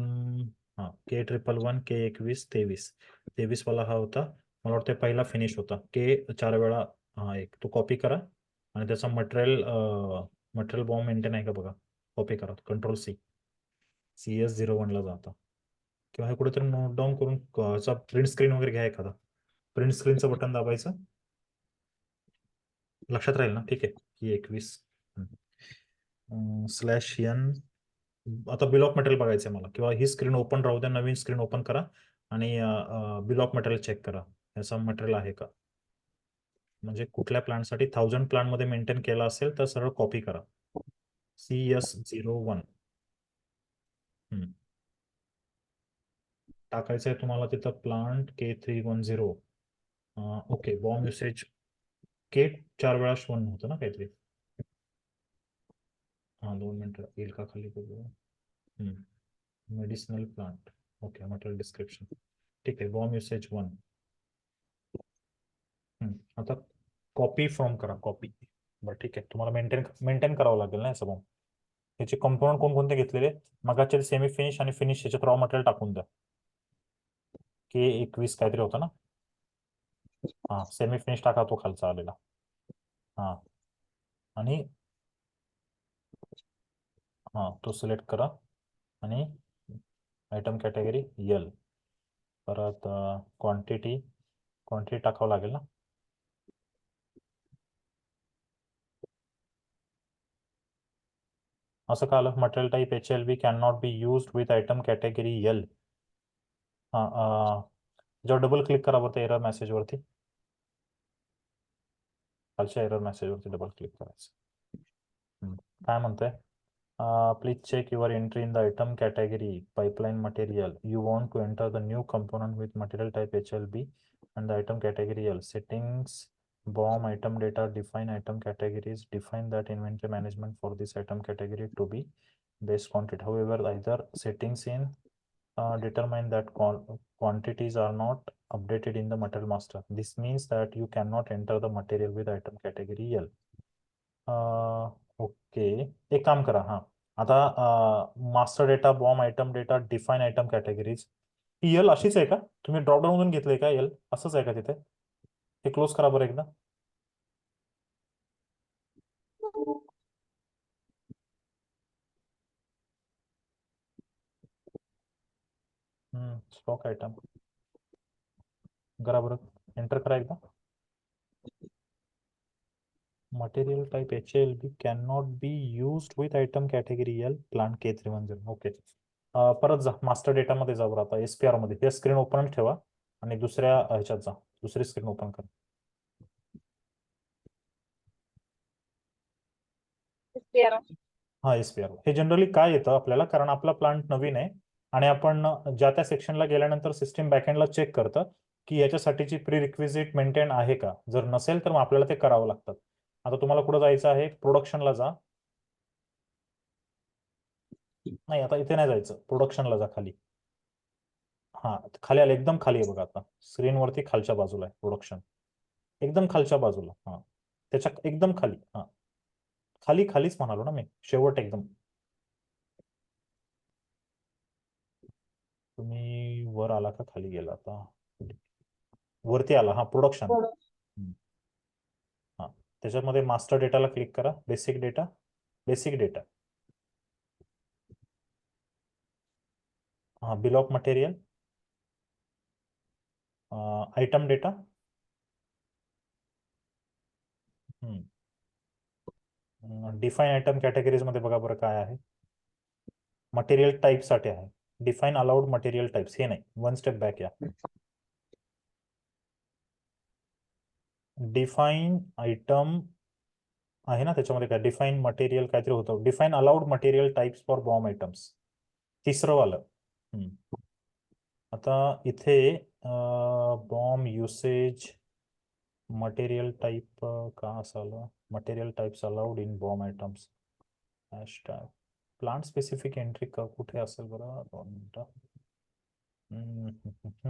हां, K111 K21 23 वाला हा होता. मला वाटतं पहिला फिनिश होता. K 4 वेळा. हा, एक तो कॉपी करा आणि त्याचा मटेरियल बॉम्ब मेंटेन आहे का बघा. कॉपी करा, कंट्रोल CS01 ला जाता, किंवा हे कुठेतरी नोट डाऊन करून प्रिंट स्क्रीन वगैरे घ्या एखादा, प्रिंट स्क्रीनचं बटन दाबायचं, लक्षात राहील ना? ठीक आहे, ही 21 /n. आता बिल ऑफ मटेरियल बघायचं आहे मला, किंवा ही स्क्रीन ओपन राहू द्या, नवीन स्क्रीन ओपन करा आणि बिल ऑफ मटेरियल चेक करा, याचं मटेरियल आहे का. म्हणजे कुठल्या प्लांटसाठी 1000 प्लांट मध्ये मेंटेन केला असेल तर सरळ कॉपी करा, CS01 टाकायचं आहे तुम्हाला तिथं, plant K310. Okay, bomb usage K 4 वेळा वन होतं ना काहीतरी. हा 2 मिनिटं येईल का खाली बघूया. Medicinal plant, okay, material description, ठीक आहे, बॉम्ब युसेज 1. आता कॉपी फ्रॉम करा, कॉपी. बरं ठीक आहे, तुम्हाला मेंटेन करावं लागेल ना याचं बॉम्ब. याचे कंपोनंट कोणकोणते घेतलेले, मगाचे सेमी फिनिश आणि फिनिश, याच्यात रॉ मटेरियल टाकून द्या. K21 काहीतरी होता ना. हा, सेमी फिनिश टाका, तो खालचा आलेला. हा, आणि हा तो सिलेक्ट करा, आणि आयटम कॅटेगरी L, परत क्वांटिटी टाकावं लागेल ना. असं का आलं, material type HLB can not be use with item category L. हा, जेव्हा डबल क्लिक करा बरं एरर मेसेजवरती, खालच्या एरर मेसेजवरती डबल क्लिक करायचं. काय म्हणतंय, please check your entry in the item category pipeline material. You want to enter the new component with material type HLB and the item category L. Settings, BOM, item data, define item categories, define that inventory management for this item category to be base quantity. However, either settings in determine that quantities are not updated in the material master. This means that you cannot enter the material with item category L. Okay, एक काम करा. हा, आता master data, BOM item data, define item categories, ही L अशीच आहे का? तुम्ही ड्रॉपडाऊन मधून घेतलंय का L? असंच आहे का तिथे? हे क्लोज करा बरं एकदा. स्टॉक आयटम करा बरं, एंटर करा एकदा. Material type HLB can not be used with item category L, plant K310. Okay, परत जा मास्टर डेटा मध्ये जा बरं. आता SPR मध्ये हे स्क्रीन ओपन ठेवा आणि दुसऱ्या ह्याच्यात जा, दुसरी स्क्रीन ओपन करा. हा, SPR हे जनरली काय येतं आपल्याला, कारण आपला प्लांट नवीन आहे आणि आपण ज्या त्या सेक्शनला गेल्यानंतर सिस्टीम बॅकएंडला चेक करतं की याच्यासाठीची प्री रिक्विजिट मेंटेन आहे का. जर नसेल तर मग आपल्याला ते करावं लागतं. आता तुम्हाला कुठं जायचं आहे, प्रोडक्शनला जा. नाही, आता इथे नाही जायचं, प्रोडक्शनला जा खाली. हा, खाली आलं, एकदम खाली आहे बघा, आता स्क्रीनवरती खालच्या बाजूला आहे प्रोडक्शन, एकदम खालच्या बाजूला. हा, त्याच्या एकदम खाली. हा, खाली खालीच म्हणालो ना मी, शेवट एकदम. तुम्ही वर आला का खाली गेला? आता वरती आला. हा, प्रोडक्शन. हा, त्याच्यामध्ये मास्टर डेटाला क्लिक करा, बेसिक डेटा, बेसिक डेटा. हा, bill of material, item data. Define item categories मध्ये बघा बरं काय आहे. मटेरियल टाईप साठी आहे, डिफाईन अलाउड मटेरियल टाइप्स. हे नाही, वन स्टेप बॅक या. डिफाईन आयटम आहे ना, त्याच्यामध्ये काय डिफाईन मटेरियल काहीतरी होतं, define allowed material types for bomb items, तिसरं वालं. आता इथे बॉम्ब युसेज मटेरियल टाइप का असं आलं, material types allowed in bomb items, hashtag plant specific entry का कुठे असेल बरं, 2 मिनिटं.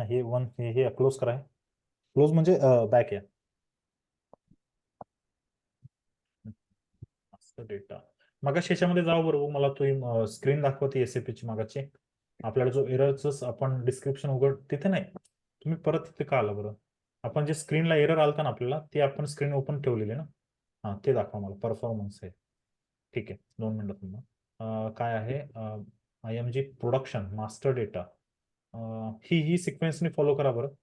हे वन, हे क्लोज करा, क्लोज म्हणजे बॅक या. डेटा मगाशी याच्यामध्ये जावं बरोबर, मला तुम्ही स्क्रीन दाखवते SAP ची मागाची. आपल्याला जो एररच आपण डिस्क्रिप्शन उघड, तिथे नाही, तुम्ही परत तिथे का आला बरं? आपण जे स्क्रीनला एरर आलता ना आपल्याला, ते आपण स्क्रीन ओपन ठेवलेली ना. हा, ते दाखवा मला, परफॉर्मन्स आहे. ठीक आहे, 2 मिनिटं तुम्हाला. काय आहे IMG प्रोडक्शन मास्टर डेटा, ही सिक्वेन्सने फॉलो करा बरं.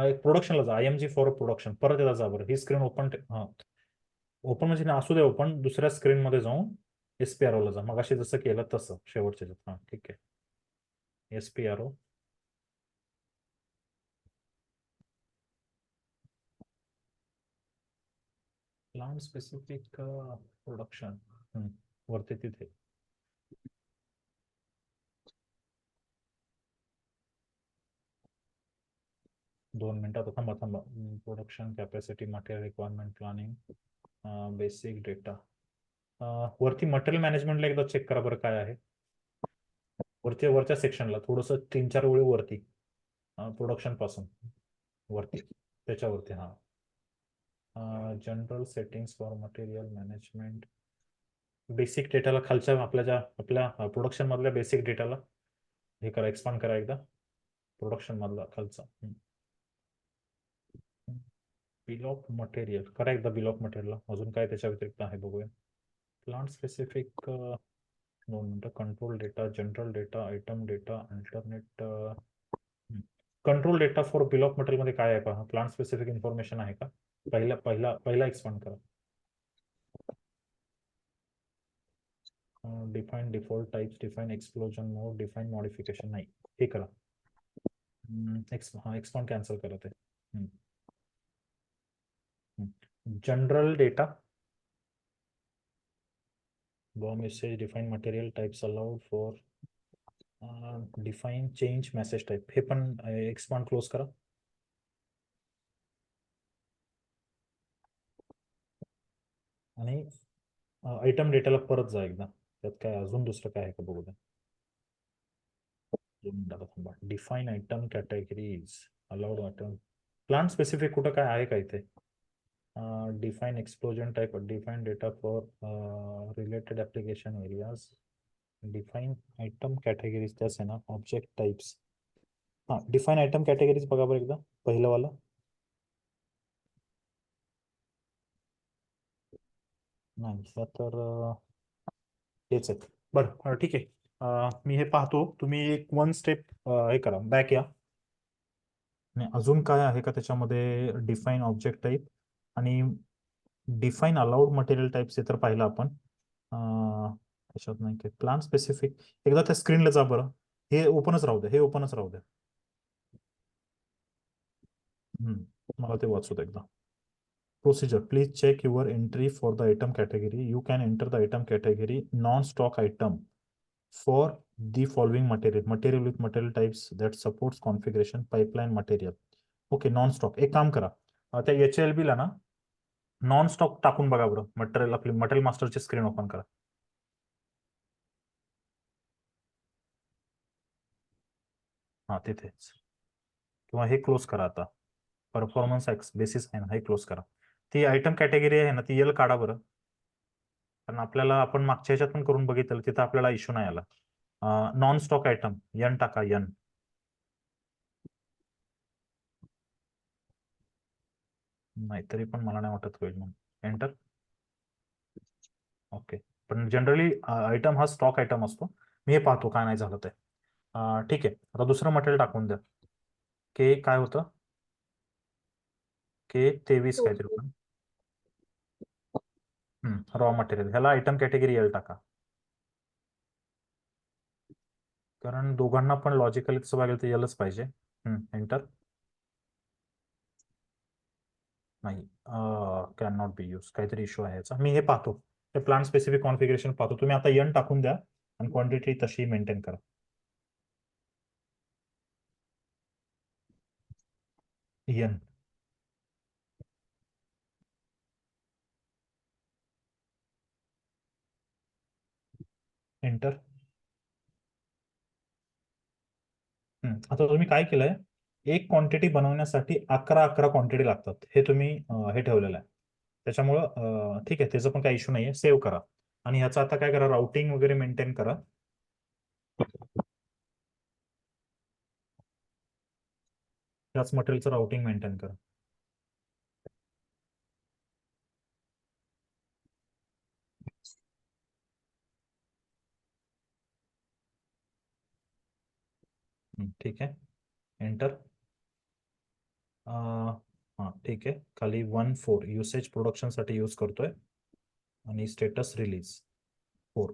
एक प्रोडक्शनला जा, IMG फॉर प्रोडक्शन, परत एकदा जा बरं. ही स्क्रीन ओपन, ओपन म्हणजे ना असू दे ओपन, दुसऱ्या स्क्रीन मध्ये जाऊन SPRO ला जा, मगाशी जसं केलं तसं शेवटच्या ह्याच्यात. हा ठीक आहे, SPRO. प्लांट स्पेसिफिक प्रोडक्शन वरती तिथे. दोन मिनिटात थांबा थांबा. Production capacity, material requirement planning, basic data. वरती मटेरियल मॅनेजमेंटला एकदा चेक करा बरं काय आहे. वरच्या सेक्शनला थोडस 3-4 ओळी वरती, प्रोडक्शन पासून वरती, त्याच्यावरती. हा general settings for material management, basic डेटाला खालच्या आपल्या प्रोडक्शन मधल्या बेसिक डेटाला हे करा, एक्सपांड करा एकदा. प्रोडक्शन मधला खालचा बिल ऑफ मटेरियल करा एकदा. बिल ऑफ मटेरियल अजून काय त्याच्या व्यतिरिक्त आहे बघूया. प्लांट स्पेसिफिक, 2 मिनिटं. Control data, general data, item data, alternate. Control data for bill of material मध्ये काय आहे पहा. प्लांट स्पेसिफिक इन्फॉर्मेशन आहे का? पहिला पहिला पहिला एक्सपांड करा. Define default types, define explosion mode, define modification. नाही, हे करा. एक्सपांड कॅन्सल करा ते. General data, BOM message, define material types allowed for, define change message type, हे पण एक्सपांड क्लोज करा. आणि आयटम डेटाला परत जा एकदा, त्यात काय अजून दुसरं काय आहे का बघू द्या. Define item categories, allowed item. Plant specific कुठं काय आहे का इथे? Define explosion type, define data for related application areas, define item categories, त्याच आहे ना. Object types, define item categories बघा बरं एकदा, पहिलं वाला. नाही तर हेच आहेत. बरं ठीक आहे. मी हे पाहतो, तुम्ही एक 1 स्टेप हे करा, बॅक या. आणि अजून काय आहे का त्याच्यामध्ये? डिफाईन ऑब्जेक्ट टाईप आणि डिफाईन अलाउड मटेरियल टाइप्स, हे तर पाहिलं आपण. त्याच्यात नाही काय प्लान स्पेसिफिक. एकदा त्या स्क्रीनला जा बरं. हे ओपनच राहू द्या, हे ओपनच राहू द्या. मला ते वाचू द्या एकदा. Procedure. Please check your entry for the item category. You can enter the item category non-stock item for the following material. Material with material types that supports configuration pipeline material. Okay, non stock. एक काम करा, त्या HLB ला ना नॉन स्टॉक टाकून बघा बरं. मटेरियल, आपली मटेरियल मास्टरची स्क्रीन ओपन करा. हा तिथेच, किंवा हे क्लोज करा आता. परफॉर्मन्स एक्स बेसिस आहे ना, हे क्लोज करा. ती आयटम कॅटेगरी आहे ना, ती यल काढा बरं. कारण आपल्याला, आपण मागच्या ह्याच्यात पण करून बघितलं, तिथं आपल्याला इश्यू नाही आला. नॉन स्टॉक आयटम यन टाका, यन. नाही तरी पण मला नाही वाटत होईल मग. एंटर. ओके. पण जनरली आयटम हा स्टॉक आयटम असतो. मी हे पाहतो काय नाही झालं ते. ठीक आहे, आता दुसरं मटेरियल टाकून द्या. के काय होतं? K23 काहीतरी होतं. रॉ मटेरियल, ह्याला आयटम कॅटेगरी एल टाका. कारण दोघांना पण लॉजिकली तसं बघायला तर एलच पाहिजे. एंटर. नाही, कॅन नॉट बी यूज, काहीतरी इश्यू आहे याचा. मी हे पाहतो, हे प्लांट स्पेसिफिक कॉन्फिगरेशन पाहतो. तुम्ही आता एन टाकून द्या आणि क्वांटिटी तशी मेंटेन करा. एन. एंटर. आता तुम्ही काय केलंय, एक क्वांटिटी बनवण्यासाठी 11 क्वांटिटी लागतात, हे तुम्ही हे ठेवलेलं आहे. त्याच्यामुळं ठीक आहे, त्याचं पण काही इश्यू नाहीये. सेव्ह करा आणि ह्याचं आता काय करा, राउटिंग वगैरे मेंटेन करा. त्याच मटेरियलचं राउटिंग मेंटेन करा. ठीक आहे, एंटर. हां ठीक आहे, खाली 1.4 युसेज प्रोडक्शनसाठी यूज करतोय आणि स्टेटस रिलीज 4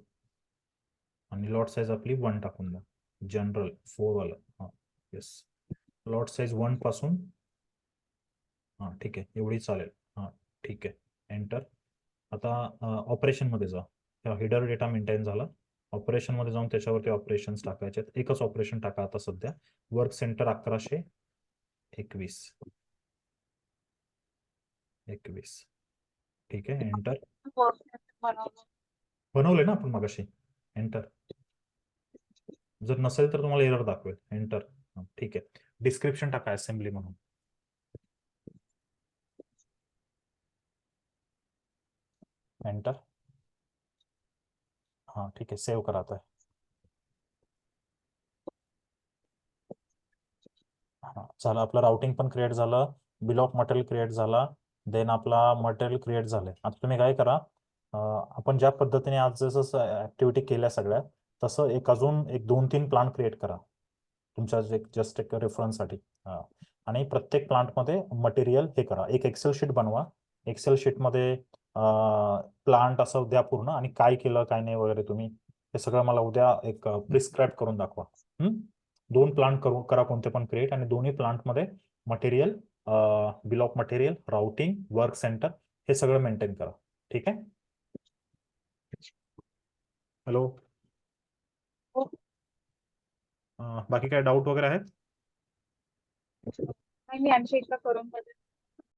आणि लॉट साईज आपली 1 टाकून द्या. जनरल 4 वाला. हां येस, लॉट साईज 1 पासून. हां ठीक आहे, एवढी चालेल. हां ठीक आहे, एंटर. आता ऑपरेशनमध्ये जा. हिडर डेटा मेंटेन झाला. ऑपरेशनमध्ये जाऊन त्याच्यावरती ऑपरेशन्स टाकायचे आहेत. एकच ऑपरेशन टाका आता सध्या. Work centre 1121. ठीक आहे, एंटर. बनवलं. बनवले ना आपण मगाशी. एंटर. जर नसेल तर तुम्हाला एरर दाखवेल. एंटर. ठीक आहे, डिस्क्रिप्शन टाका असेंब्ली म्हणून. एंटर. हां ठीक आहे, सेव्ह करा आता. हां झालं, आपलं राउटिंग पण क्रिएट झालं, बिल ऑफ मटेरियल क्रिएट झाला, देन आपला मटेरियल क्रिएट झाले. आता तुम्ही काय करा, आपण ज्या पद्धतीने आज जसं ऍक्टिव्हिटी केल्या सगळ्या, तसं अजून 2-3 प्लांट क्रिएट करा तुमच्या जस्ट एक रेफरन्ससाठी. आणि प्रत्येक प्लांटमध्ये मटेरियल हे करा. एक एक्सेल शीट बनवा. एक्सेल शीटमध्ये प्लांट असं द्या पूर्ण, आणि काय केलं काय नाही वगैरे तुम्ही हे सगळं मला उद्या एक प्रिस्क्राईब करून दाखवा. 2 प्लांट करा कोणते पण क्रिएट, आणि दोन्ही प्लांटमध्ये material, bill of material, routing, work centre हे सगळं मेंटेन करा. ठीक आहे. हॅलो. हो. बाकी काय डाऊट वगैरे आहेत? नाही, मी आणखी एकदा करून बघेन.